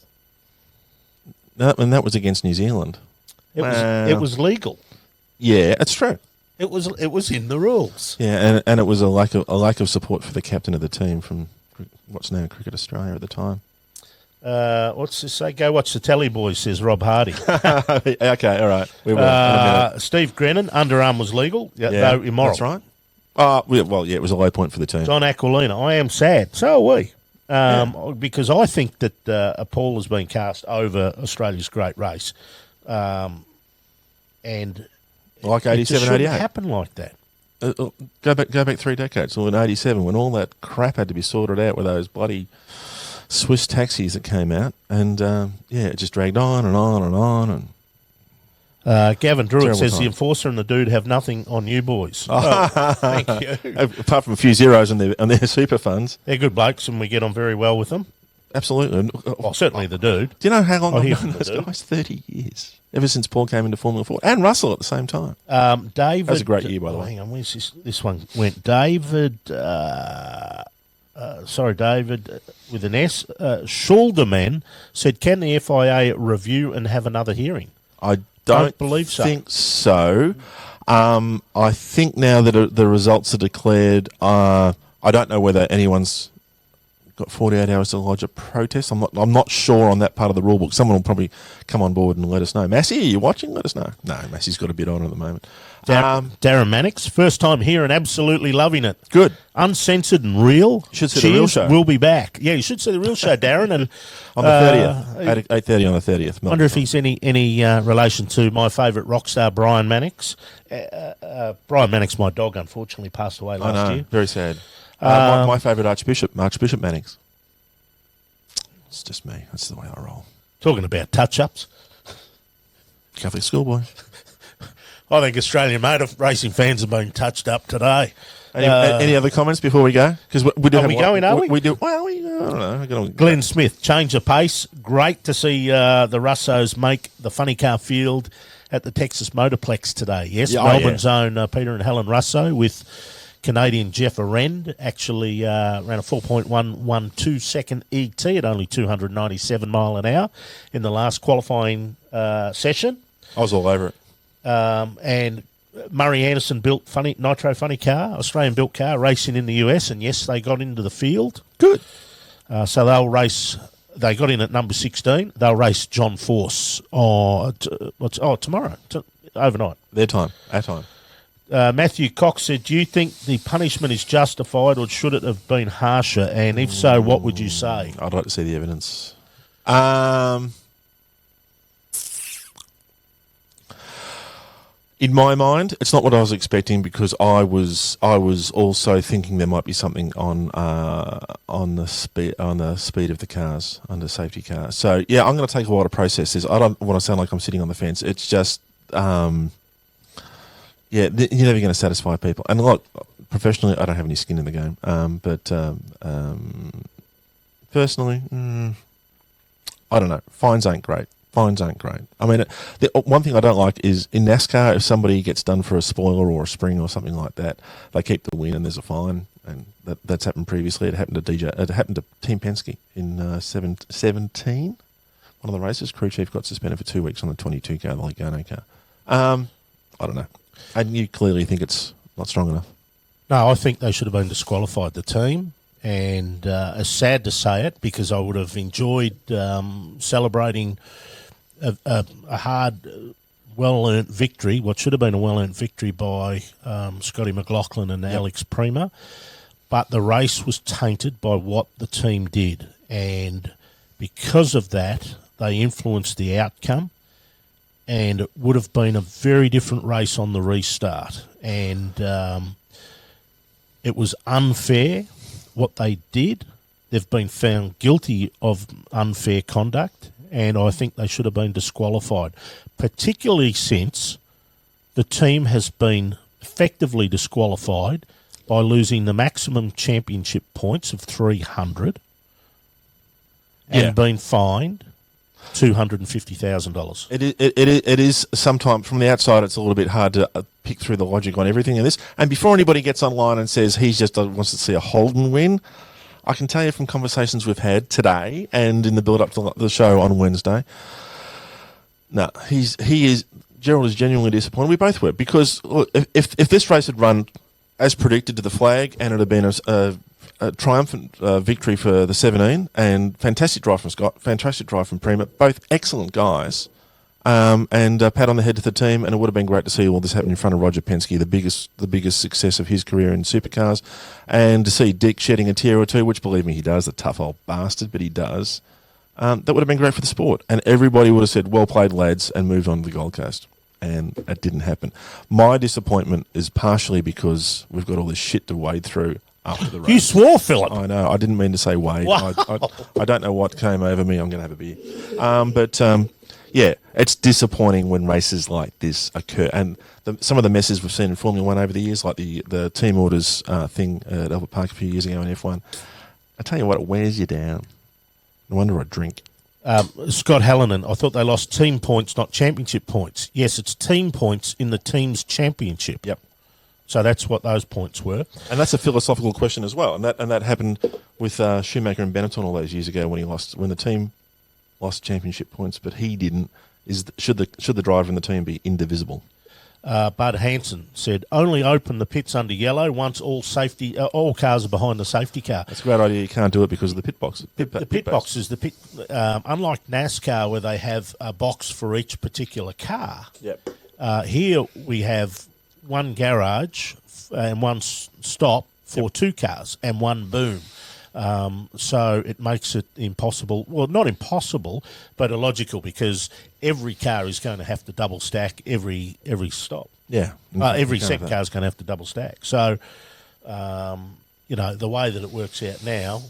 And that was against New Zealand. It was legal. Yeah, it's true. It was in the rules. Yeah, and it was a lack of support for the captain of the team from what's now Cricket Australia at the time. What's this say? Go watch the Telly Boys, says Rob Hardy. Okay, all right. We will. In a minute. Steve Grennan, underarm was legal, though immoral. That's right. Well, it was a low point for the team. John Aquilina, I am sad. So are we. Because I think that a pall has been cast over Australia's great race. And like 87, it just shouldn't 88. happen like that. Go back 3 decades, or in 87, when all that crap had to be sorted out with those bloody Swiss taxis that came out, and it just dragged on and on and on. And Gavin Druitt says time. the Enforcer and the Dude have nothing on you boys. Oh, thank you. Apart from a few zeros on their super funds. They're good blokes, and we get on very well with them. Absolutely. Well, certainly the Dude. Do you know how long I've I've known those guys? 30 years. Ever since Paul came into Formula 4. And Russell at the same time. David. That was a great year, by the way. Hang on, where's this one went? David, David with an S. Schulderman said, can the FIA review and have another hearing? I don't believe so. think so. I think now that the results are declared, I don't know whether anyone's got 48 hours to lodge a protest. I'm not sure on that part of the rule book. Someone will probably come on board and let us know. Massey, are you watching? Let us know. No, Massey's got a bit on at the moment. Darren Mannix, first time here and absolutely loving it. Good. Uncensored and real. You should see the real show. We'll be back. Yeah, you should see the real show, Darren. And on the 30th, at 8:30 on the 30th. I wonder if he's any relation to my favourite rock star, Brian Mannix. Brian Mannix, my dog, unfortunately passed away last year. Very sad. My favourite Archbishop Mannix. It's just me. That's the way I roll. Talking about touch-ups. Catholic schoolboy. I think Australian motor racing fans have been touched up today. Any other comments before we go? Because we do. Are we going? Are we? We do. Well, I don't know. Glenn Smith, change the pace. Great to see the Russos make the funny car field at the Texas Motorplex today. Yes, Melbourne's own Peter and Helen Russo with Canadian Jeff Arend actually ran a 4.112 second ET at only 297 mile an hour in the last qualifying session. I was all over it. And Murray Anderson built Nitro Funny car, Australian-built car, racing in the US, and yes, they got into the field. Good. So they'll race. They got in at number 16. They'll race John Force tomorrow, overnight. Their time, our time. Matthew Cox said, do you think the punishment is justified or should it have been harsher? And if so, what would you say? I'd like to see the evidence. In my mind, it's not what I was expecting because I was also thinking there might be something on the speed of the cars, under safety cars. So yeah, I'm going to take a while to process this. I don't want to sound like I'm sitting on the fence. It's just you're never going to satisfy people. And look, professionally, I don't have any skin in the game. But personally, I don't know. Fines ain't great. I mean, the one thing I don't like is in NASCAR, if somebody gets done for a spoiler or a spring or something like that, they keep the win and there's a fine. And that's happened previously. It happened to Team Penske in 17. One of the races, crew chief got suspended for 2 weeks on the 22 car, the Logano car. I don't know. And you clearly think it's not strong enough. No, I think they should have been disqualified, the team. And it's sad to say it because I would have enjoyed celebrating a hard, well-earned victory, what should have been a well-earned victory by Scotty McLaughlin and Alex Prima. but the race was tainted by what the team did. And because of that, they influenced the outcome. And it would have been a very different race on the restart. And it was unfair what they did. They've been found guilty of unfair conduct, and I think they should have been disqualified, particularly since the team has been effectively disqualified by losing the maximum championship points of 300 and been fined $250,000. It is sometimes from the outside. It's a little bit hard to pick through the logic on everything in this. And before anybody gets online and says he just wants to see a Holden win, I can tell you from conversations we've had today and in the build-up to the show on Wednesday, Gerald is genuinely disappointed. We both were, because look, if this race had run as predicted to the flag and it had been a triumphant victory for the 17, and fantastic drive from Scott, fantastic drive from Prima, both excellent guys, and a pat on the head to the team, and it would have been great to see all this happen in front of Roger Penske, the biggest success of his career in supercars, and to see Dick shedding a tear or two, which, believe me, he does, the tough old bastard, but he does. That would have been great for the sport, and everybody would have said, well played, lads, and moved on to the Gold Coast. And it didn't happen. My disappointment is partially because we've got all this shit to wade through after the race. You swore, Philip. I know. I didn't mean to say wade. Wow. I don't know what came over me. I'm going to have a beer. Yeah, it's disappointing when races like this occur. And some of the messes we've seen in Formula One over the years, like the team orders thing at Albert Park a few years ago in F1, I tell you what, it wears you down. No wonder I drink. Scott Hallinan, I thought they lost team points, not championship points. Yes, it's team points in the team's championship. Yep. So that's what those points were. And that's a philosophical question as well. And that happened with Schumacher and Benetton all those years ago when the team lost championship points, but he didn't. Should the driver and the team be indivisible? Bud Hansen said, only open the pits under yellow once all cars are behind the safety car. That's a great idea. You can't do it because of the pit box. The pit box is unlike NASCAR where they have a box for each particular car. Yep. Here we have one garage and one stop for two cars and one boom. So it makes it impossible. Well, not impossible, but illogical, because every car is going to have to double stack every stop. Yeah. Every second car is going to have to double stack. So, the way that it works out now,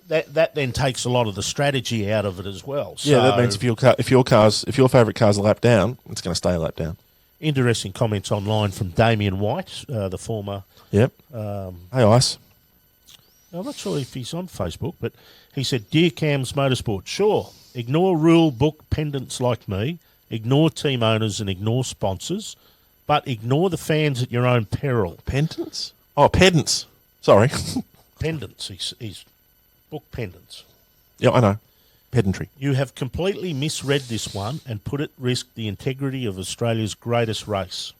that then takes a lot of the strategy out of it as well. So, yeah, that means if your favourite car's a lap down, it's going to stay a lap down. Interesting comments online from Damien White, the former. Yep. Hey, Ice. I'm not sure if he's on Facebook, but he said, Dear CAMS Motorsport, sure, ignore rule book pendants like me, ignore team owners and ignore sponsors, but ignore the fans at your own peril. Pendants? Oh, pedants. Sorry. Pendants. He's book pendants. Yeah, I know. Pedantry. You have completely misread this one and put at risk the integrity of Australia's greatest race.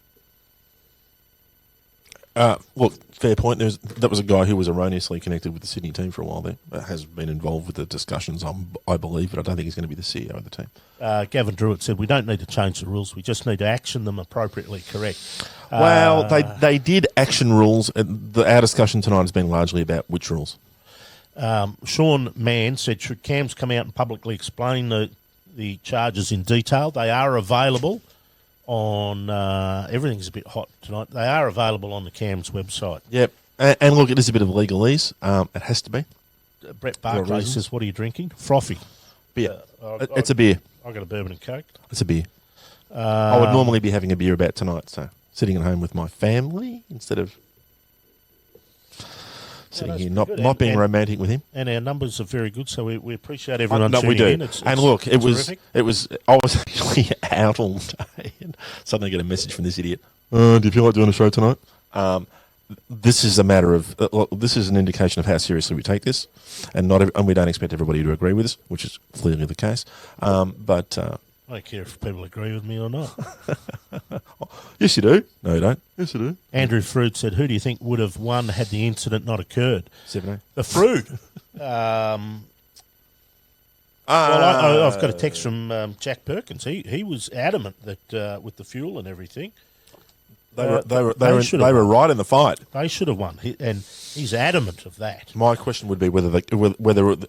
Look, fair point. That was a guy who was erroneously connected with the Sydney team for a while there. Has been involved with the discussions, I believe, but I don't think he's going to be the CEO of the team. Gavin Druitt said, we don't need to change the rules. We just need to action them appropriately. Correct. Well, they did action rules. Our discussion tonight has been largely about which rules. Sean Mann said, should CAMS come out and publicly explain the charges in detail? They are available on everything's a bit hot tonight. They are available on the CAMS website. Yep. And look, it is a bit of legalese. It has to be. Brett Barclay says, what are you drinking? Frothy. Beer. It's a beer. I've got a bourbon and Coke. It's a beer. I would normally be having a beer about tonight, so sitting at home with my family instead of sitting here not being romantic with him. And our numbers are very good, so we appreciate everyone tuning in. And look, it was I was actually out all day and suddenly get a message from this idiot. Do you feel like doing a show tonight? This is a matter of this is an indication of how seriously we take this, and we don't expect everybody to agree with us, which is clearly the case. But I don't care if people agree with me or not. Yes, you do. No, you don't. Yes, you do. Andrew Frood said, who do you think would have won had the incident not occurred? 7-8. The Frood. Well, I've got a text from Jack Perkins. He was adamant that with the fuel and everything, They were should have won. right in the fight. They should have won, and he's adamant of that. My question would be whether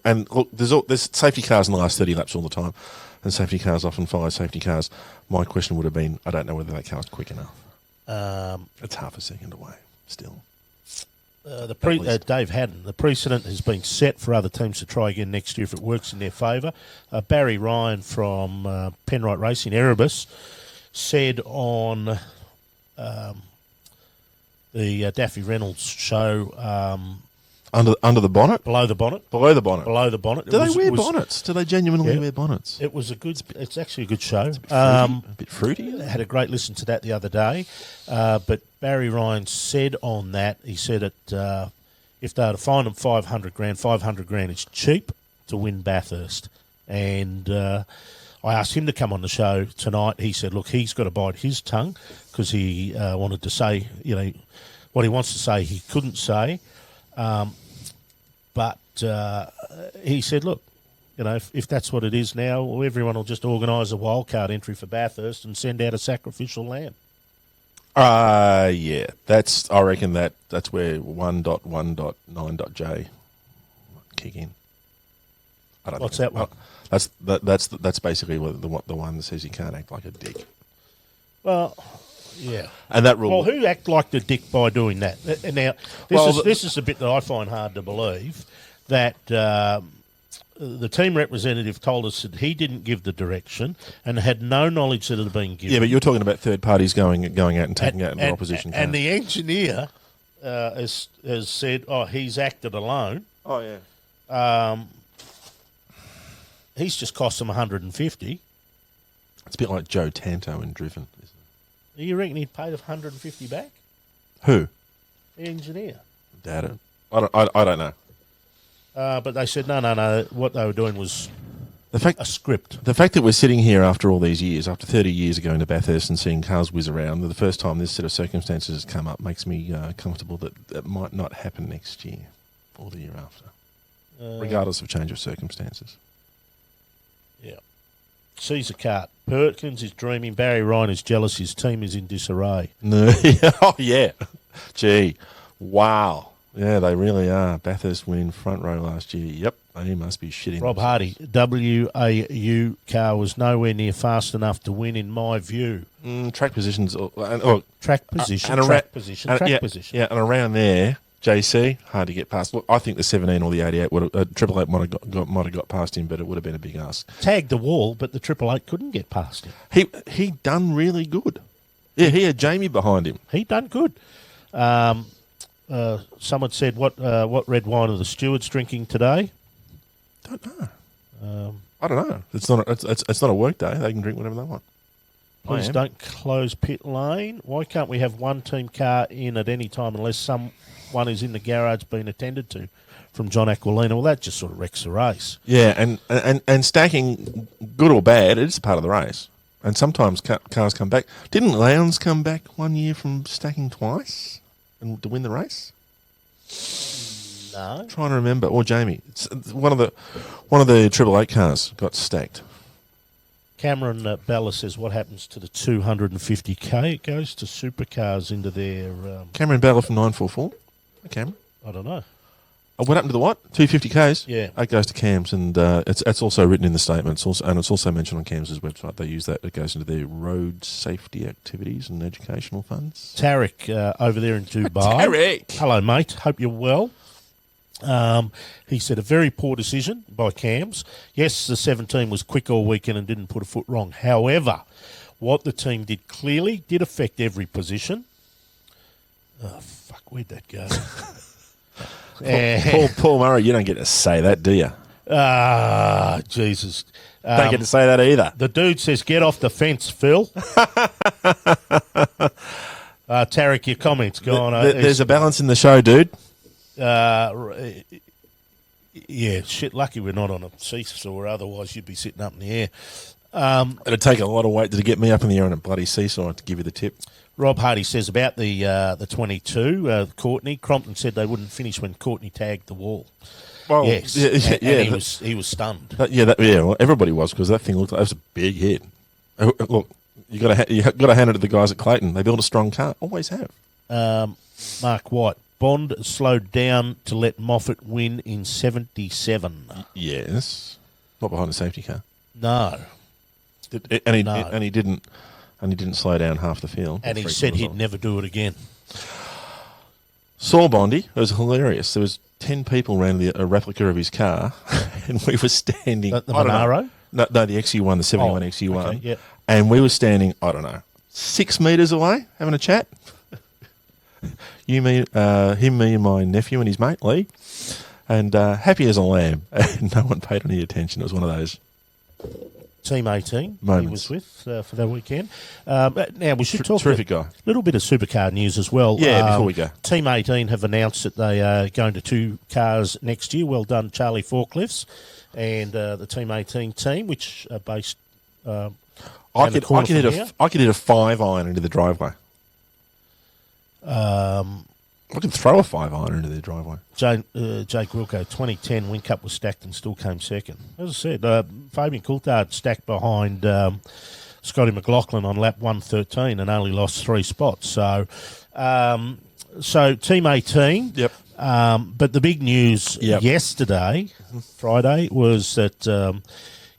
and look, there's safety cars in the last 30 laps all the time, and safety cars often follow safety cars. My question would have been, I don't know whether that car's quick enough. It's half a second away still. Dave Haddon, the precedent has been set for other teams to try again next year if it works in their favour. Barry Ryan from Penrite Racing, Erebus, said on the Daffy Reynolds show... Under the bonnet? Below the bonnet. Below the bonnet. Below the bonnet. Do they wear bonnets? Do they genuinely wear bonnets? It was it's actually a good show. A bit fruity. I had a great listen to that the other day. But Barry Ryan said on that, he said that if they were to fine them $500,000 is cheap to win Bathurst. And I asked him to come on the show tonight. He said, look, he's got to bite his tongue because he wanted to say, what he wants to say he couldn't say. But he said, look, if that's what it is now, everyone will just organise a wildcard entry for Bathurst and send out a sacrificial lamb. Yeah. I reckon that's where 1.1.9.j kick in. I don't What's think that one? That's basically the one that says you can't act like a dick. Well, yeah. And that rule. Well, who act like the dick by doing that? Now, this is the bit that I find hard to believe, that the team representative told us that he didn't give the direction and had no knowledge that it had been given. Yeah, but you're talking about third parties going out and taking out an opposition car. And the engineer has said, he's acted alone. Oh, yeah. He's just cost them 150. It's a bit like Joe Tanto in Driven, isn't it? You reckon he'd paid 150 back? Who? The engineer. Doubt it. I don't know. But they said no. What they were doing was a script. The fact that we're sitting here after all these years, after 30 years of going to Bathurst and seeing cars whiz around, the first time this set of circumstances has come up makes me comfortable that it might not happen next year or the year after, regardless of change of circumstances. Yeah. Caesar Cart. Perkins is dreaming. Barry Ryan is jealous. His team is in disarray. No. Oh, yeah. Gee. Wow. Yeah, they really are. Bathurst winning front row last year. Yep. They must be shitting. Rob Hardy. WAU car was nowhere near fast enough to win, in my view. Track positions. Track position. Yeah, and around there, JC, hard to get past. Look, I think the 17 or the 88 Triple 8 might have got past him, but it would have been a big ask. Tagged the wall, but the Triple 8 couldn't get past him. He done really good. Yeah, he had Jamie behind him. He done good. Someone said, what red wine are the stewards drinking today? Don't know. I don't know. It's not a work day. They can drink whatever they want. Please don't close pit lane. Why can't we have one team car in at any time unless someone is in the garage being attended to? From John Aquilina. Well, that just sort of wrecks the race. Yeah, and stacking, good or bad, it's a part of the race. And sometimes cars come back. Didn't Lowndes come back one year from stacking twice and to win the race? No. I'm trying to remember. Or Jamie. It's one of the Triple 8 cars got stacked. Cameron Bella says, what happens to the 250k? It goes to supercars into their... Cameron Bella from 944. Cameron? I don't know. What happened to the what? 250Ks? Yeah. It goes to CAMS, and it's also written in the statement. It's also mentioned on CAMS' website. They use that. It goes into their road safety activities and educational funds. Tarek over there in Dubai. Tarek! Hello, mate. Hope you're well. He said, a very poor decision by CAMS. Yes, the 17 was quick all weekend and didn't put a foot wrong. However, what the team did clearly did affect every position. Oh, fuck, where'd that go? Paul Murray, you don't get to say that, do you? Jesus. Don't get to say that either. The dude says, get off the fence, Phil. Tarek, your comments. Go on. There's a balance in the show, dude. Yeah, shit, lucky we're not on a seesaw, otherwise you'd be sitting up in the air. It'd take a lot of weight to get me up in the air on a bloody seesaw to give you the tip. Rob Hardy says about the 22, Courtney. Crompton said they wouldn't finish when Courtney tagged the wall. Well, yes, and he was stunned. Well, everybody was, because that thing looked like it was a big hit. Look, You got to hand it to the guys at Clayton. They build a strong car. Always have. Mark White. Bond slowed down to let Moffat win in 77. Yes. Not behind a safety car. No. And he didn't slow down half the field. And he said he'd never do it again. Saw Bondi. It was hilarious. There was 10 people around a replica of his car, and we were standing. The Monaro? No, the XU1, the 71 XU1. Okay, yep. And we were standing, 6 metres away, having a chat. Him, me, and my nephew and his mate, Lee. And happy as a lamb. And no one paid any attention. It was one of those Team 18 moments he was with for that weekend. Now, we should talk terrific guy. A little bit of supercar news as well. Yeah, before we go. Team 18 have announced that they are going to 2 cars next year. Well done, Charlie Forklifts. And the Team 18 team, which are based I could hit a 5-iron into the driveway. I could throw a 5-iron into their driveway. Jake Wilco, 2010 Win Cup was stacked and still came second. As I said, Fabian Coulthard stacked behind Scotty McLaughlin on lap 113 and only lost 3 spots. So Team 18. Yep. But the big news yesterday, Friday, was that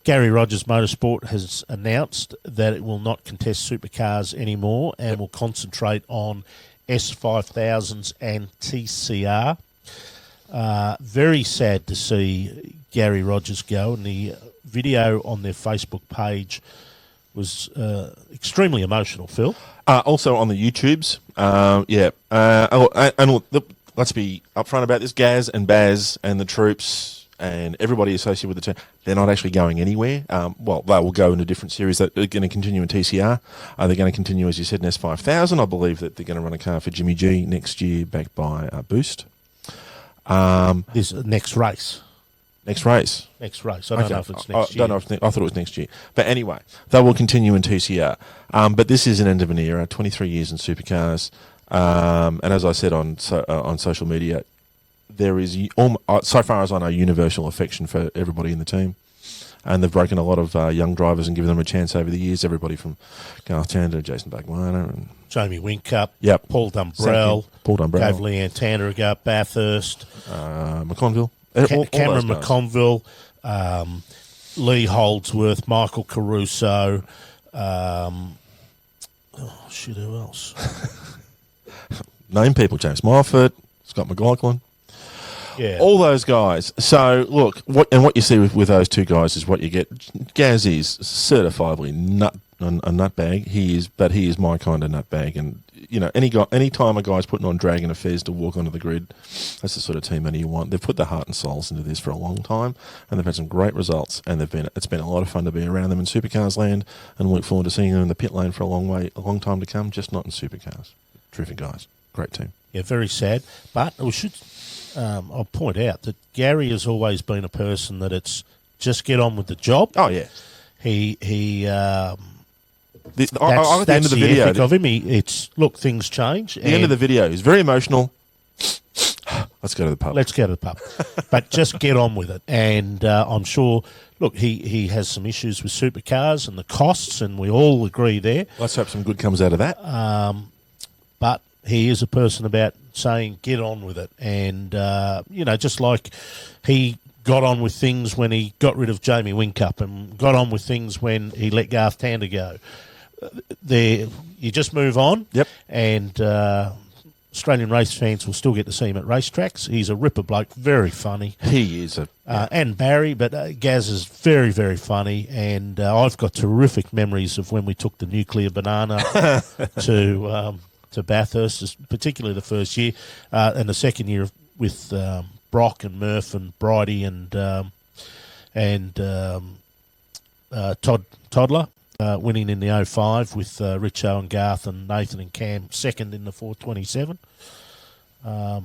Gary Rogers Motorsport has announced that it will not contest supercars anymore and will concentrate on S5000s and TCR. Very sad to see Gary Rogers go, and the video on their Facebook page was extremely emotional, Phil. Also on the YouTubes, let's be upfront about this. Gaz and Baz and the troops and everybody associated with the team, they're not actually going anywhere. They will go in a different series that are going to continue in TCR. They're going to continue, as you said, in S5000. I believe that they're going to run a car for Jimmy G next year, backed by Boost. This next race. Next race. I don't know if it's next year. I thought it was next year. But anyway, they will continue in TCR. But this is an end of an era, 23 years in supercars. And as I said on social media, there is, so far as I know, universal affection for everybody in the team. And they've broken a lot of young drivers and given them a chance over the years. Everybody from Garth Tander, Jason Bagwana, and Jamie Whincup, Paul Paul Dumbrell, gave Leanne Tander a go at Bathurst, McConville, Cameron McConville, Lee Holdsworth, Michael Caruso, who else? Name people: James Moffat, Scott McLaughlin. Yeah, all those guys. So look, what you see with those 2 guys is what you get. Gaz is certifiably a nutbag. He is my kind of nutbag. And any time a guy's putting on Dragon Affairs to walk onto the grid, that's the sort of team that you want. They've put their heart and souls into this for a long time, and they've had some great results. And it's been a lot of fun to be around them in supercars land, and look forward to seeing them in the pit lane for a long time to come. Just not in supercars. Terrific guys, great team. Yeah, very sad. But we should. I'll point out that Gary has always been a person that it's just get on with the job. Oh yeah, at the end of the video, ethic of him. It's look, things change. The end of the video is very emotional. Let's go to the pub. But just get on with it. And I'm sure. Look, he has some issues with supercars and the costs, and we all agree there. Let's hope some good comes out of that. But he is a person about saying get on with it, and just like he got on with things when he got rid of Jamie Whincup and got on with things when he let Garth Tander go. You just move on. Yep. And Australian race fans will still get to see him at racetracks. He's a ripper bloke, very funny. He is and Barry, but Gaz is very, very funny, and I've got terrific memories of when we took the nuclear banana to Bathurst, particularly the first year, and the second year with Brock and Murph and Bridie and Toddler, winning in the 05 with Richo and Garth and Nathan and Cam second in the 427. But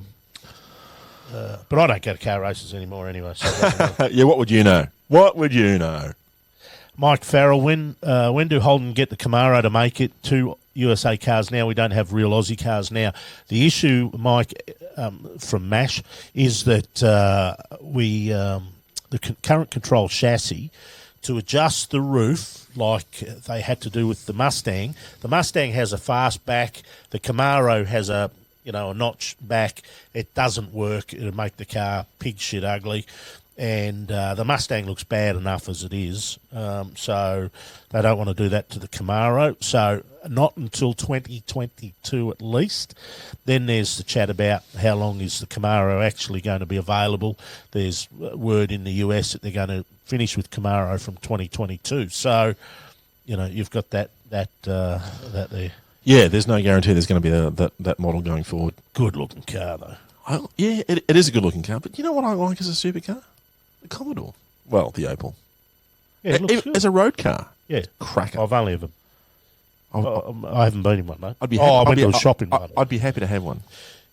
I don't go to car races anymore anyway. So yeah, what would you know? Mike Farrell, when do Holden get the Camaro to make it to USA cars now? We don't have real Aussie cars now. The issue, Mike, from MASH, is that the current control chassis to adjust the roof like they had to do with the Mustang. The Mustang has a fast back. The Camaro has a notch back. It doesn't work. It'll make the car pig shit ugly. And the Mustang looks bad enough as it is. So they don't want to do that to the Camaro. So not until 2022 at least. Then there's the chat about how long is the Camaro actually going to be available. There's word in the US that they're going to finish with Camaro from 2022. So, you've got that there. Yeah, there's no guarantee there's going to be that model going forward. Good looking car though. It is a good looking car, but you know what I like as a supercar? The Commodore. Well, the Opal. Yeah, it looks good. As a road car. Yeah. Cracker. I've only ever... I haven't been in one, though. I went to a shop in one. I'd be happy to have one.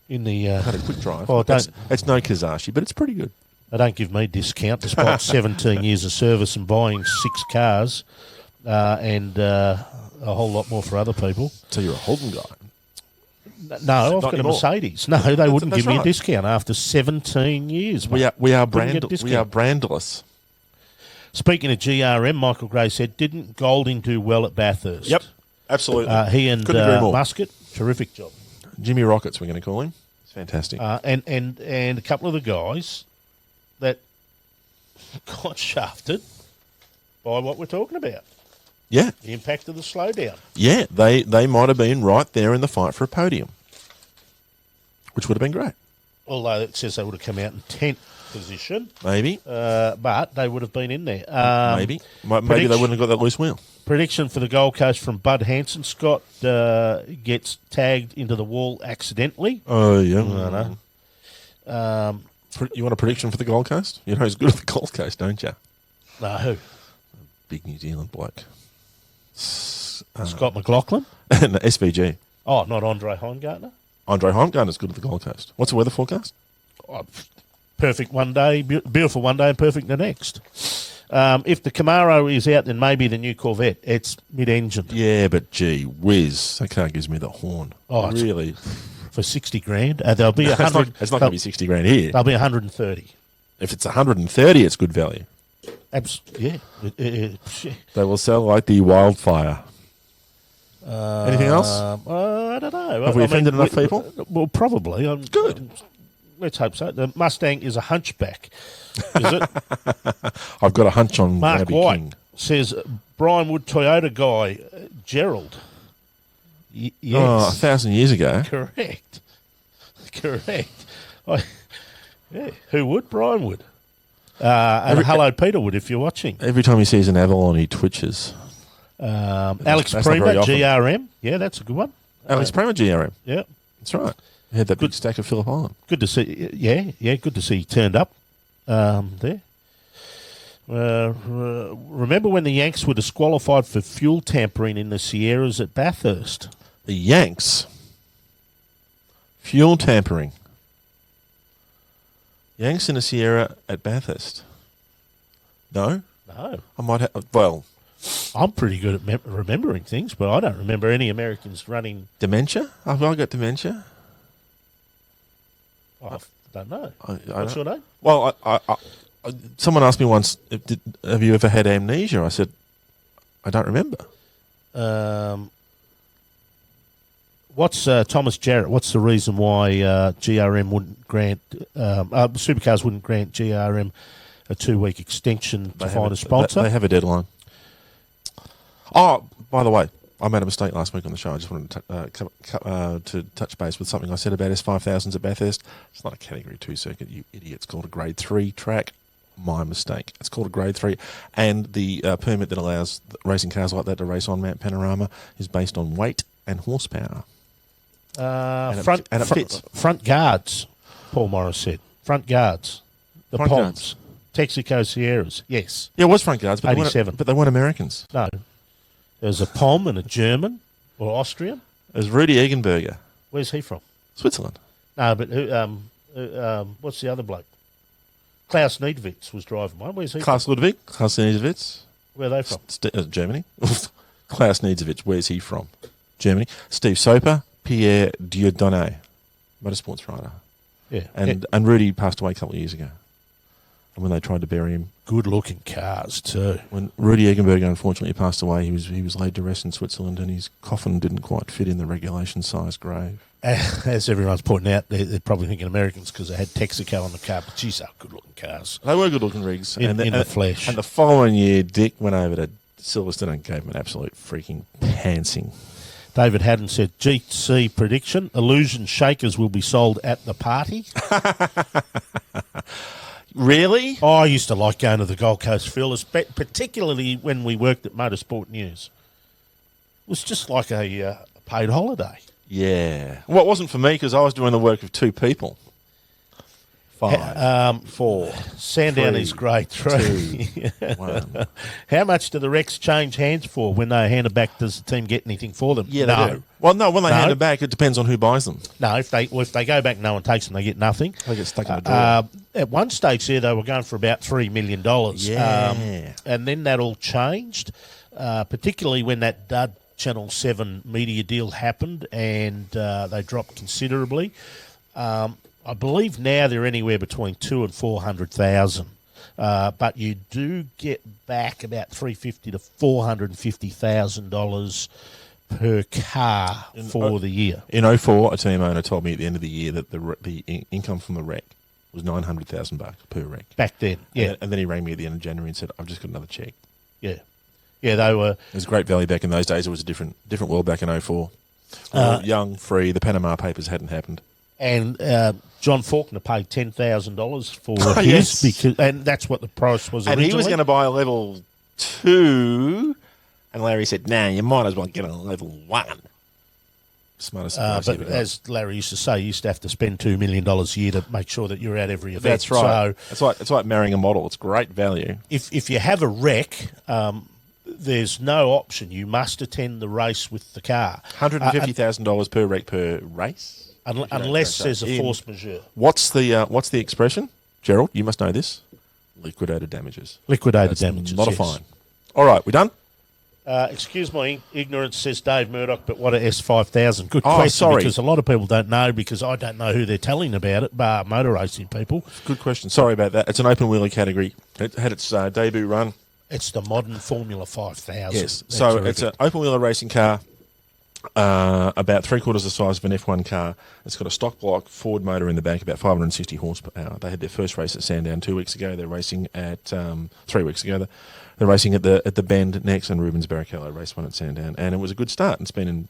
In the... Had a quick drive. Oh, it's no Kazashi, but it's pretty good. They don't give me a discount despite 17 years of service and buying 6 cars and a whole lot more for other people. So you're a Holden guy? No, I've got a Mercedes. No, they wouldn't give me a right. discount after 17 years. We are brandless. Speaking of GRM, Michael Gray said, didn't Golding do well at Bathurst? Yep, absolutely. He and Muscat, terrific job. Jimmy Rockets, we're going to call him. It's fantastic. And a couple of the guys that got shafted by what we're talking about. Yeah. The impact of the slowdown. Yeah, they might have been right there in the fight for a podium, which would have been great. Although it says they would have come out in 10th position. Maybe. But they would have been in there. Maybe they wouldn't have got that loose wheel. Prediction for the Gold Coast from Bud Hanson. Scott gets tagged into the wall accidentally. Oh, yeah. I know. You want a prediction for the Gold Coast? You know he's good at the Gold Coast, don't you? No. Big New Zealand bloke. Scott McLaughlin? And the SVG. Oh, not Andre Heimgartner? Andre Heimgartner's good at the Gold Coast. What's the weather forecast? Oh, perfect one day, beautiful one day, and perfect the next. If the Camaro is out, then maybe the new Corvette. It's mid-engine. Yeah, but gee whiz, that car gives me the horn. Oh, really? For 60 grand, there'll be 100. It's not going to be 60 grand here. There'll be 130. If it's 130, it's good value. Yeah. They will sell like the wildfire. Anything else? I don't know. Have we offended enough people? Well, probably. Good. Let's hope so. The Mustang is a hunchback. Is it? I've got a hunch on Mark Abby White King. says Brian Wood Toyota guy, Gerald. Yes. Oh, 1,000 years ago. Correct. Who would? Brian Wood. And hello, Peter Wood, if you're watching. Every time he sees an Avalon, he twitches. Alex that's Prima, not very GRM. Yeah, that's a good one. Alex Prima, GRM. Yeah. That's right. He had that big stack of Phillip Island. Good to see. Yeah, good to see he turned up there. Remember when the Yanks were disqualified for fuel tampering in the Sierras at Bathurst? The Yanks. Fuel tampering. Yanks in the Sierra at Bathurst. No? No. I might have. Well. I'm pretty good at remembering things, but I don't remember any Americans running. Dementia? Have I got dementia? I don't know. What's your name? Well, someone asked me once, have you ever had amnesia? I said, I don't remember. What's Thomas Jarrett? What's the reason why GRM wouldn't grant Supercars wouldn't grant GRM a 2-week extension to find a sponsor? They have a deadline. Oh, by the way, I made a mistake last week on the show. I just wanted to touch base with something I said about S5000s at Bathurst. It's not a Category 2 circuit, you idiot. It's called a Grade 3 track. My mistake. It's called a Grade 3. And the permit that allows racing cars like that to race on Mount Panorama is based on weight and horsepower. It fits. Front guards, Paul Morris said. Front guards. The Front Poms. guards. Texaco Sierras. Yes. Yeah, it was front guards, but 87. They weren't Americans. No. There's a Pom and a German or Austrian. There's Rudy Egenberger. Where's he from? Switzerland. No, but what's the other bloke? Klaus Niedwitz was driving one. Where's he Klaus from? Ludwig. Klaus Niedwitz. Where are they from? Germany. Klaus Niedwitz. Where's he from? Germany. Steve Soper. Pierre Dieudonné. Motorsports rider. Yeah. And Rudy passed away a couple of years ago. when they tried to bury him. Good-looking cars too. When Rudy Eggenberger unfortunately passed away, he was laid to rest in Switzerland, and his coffin didn't quite fit in the regulation-sized grave. As everyone's pointing out, they're probably thinking Americans because they had Texaco on the car, but geez, they're good-looking cars. They were good-looking rigs. In the flesh. And the following year, Dick went over to Silverstone and gave him an absolute freaking pantsing. David Haddon said, GC prediction, Illusion Shakers will be sold at the party. Really? I used to like going to the Gold Coast, Phil, particularly when we worked at Motorsport News. It was just like a paid holiday. Yeah. Well, it wasn't for me because I was doing the work of two people. 5, 4, Sandown 3, is great. 2, 1. How much do the wrecks change hands for when they hand it back? Does the team get anything for them? Yeah, they do. Well, no, when they hand it back, it depends on who buys them. No, if they go back, no one takes them. They get nothing. They get stuck in the drawer. At one stage there, they were going for about $3 million. Yeah. And then that all changed, particularly when that dud Channel 7 media deal happened, and they dropped considerably. I believe now they're anywhere between $200,000 and $400,000, but you do get back about $350,000 to $450,000 per car for the year. In 2004, a team owner told me at the end of the year that the income from the wreck was $900,000 per wreck. Back then, yeah. And then he rang me at the end of January and said, "I've just got another check." Yeah, they were. It was great value back in those days. It was a different world back in 2004. Young, free. The Panama Papers hadn't happened. And John Faulkner paid $10,000 for his, yes. and that's what the price was and originally. he was going to buy a level 2, and Larry said, "Nah, you might as well get a level 1." Smartest but as Larry used to say, you used to have to spend $2 million a year to make sure that you're at every event. That's right. So it's like marrying a model. It's great value. If you have a wreck, there's no option. You must attend the race with the car. $150,000 per wreck per race, unless there's a force majeure. What's the expression, Gerald? You must know this. Liquidated damages. Liquidated damages. Not a yes. fine. All right, we done? Excuse my ignorance, says Dave Murdoch, but what a S5000? Good question, sorry. because a lot of people don't know, because I don't know who they're telling about it, bar motor racing people. Good question. Sorry about that. It's an open wheeler category. It had its debut run. It's the modern Formula 5000. Yes. So it's an open wheeler racing car, about 3/4 the size of an F1 car. It's got a stock block Ford motor in the back, about 560 horsepower. They had their first race at Sandown 2 weeks ago. They're racing at 3 weeks ago. They're racing at the Bend next, and Rubens Barrichello raced one at Sandown, and it was a good start. It's been in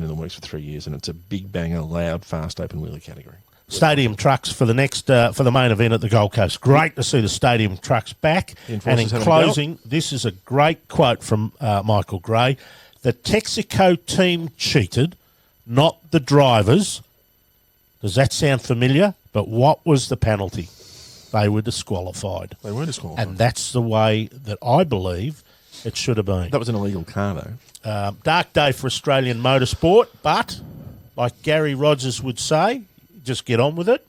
the works for 3 years, and it's a big banger, loud, fast open wheeler category. Stadium trucks for the next for the main event at the Gold Coast. Great to see the stadium trucks back. And in closing, this is a great quote from Michael Gray. The Texaco team cheated, not the drivers. Does that sound familiar? But what was the penalty? They were disqualified. They were disqualified. And that's the way that I believe it should have been. That was an illegal car, though. Dark day for Australian motorsport, but like Gary Rogers would say, just get on with it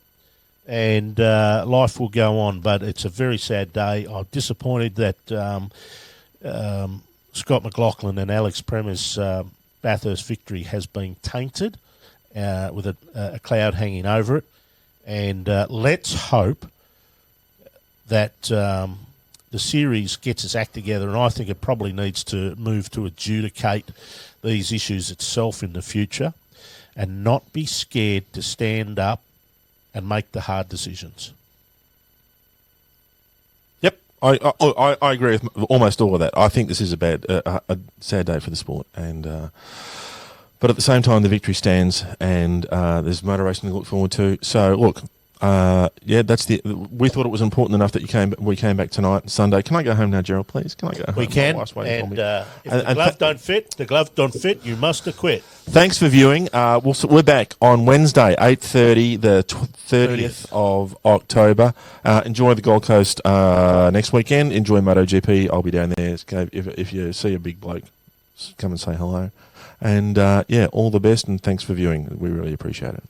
and life will go on. But it's a very sad day. I'm disappointed that Scott McLaughlin and Alex Premer's Bathurst victory has been tainted with a cloud hanging over it. And let's hope that the series gets its act together, and I think it probably needs to move to adjudicate these issues itself in the future and not be scared to stand up and make the hard decisions. Yep, I agree with almost all of that. I think this is a sad day for the sport, and but at the same time, the victory stands, and there's motor racing to look forward to. So look. We thought it was important enough that we came back tonight, Sunday. Can I go home now, Gerald, please? Can I go home? We can. My wife's waiting for me. If the gloves don't fit, you must acquit. Thanks for viewing. We're back on Wednesday, 8:30, the 30th of October. Enjoy the Gold Coast next weekend. Enjoy MotoGP. I'll be down there. If you see a big bloke, come and say hello. And all the best, and thanks for viewing. We really appreciate it.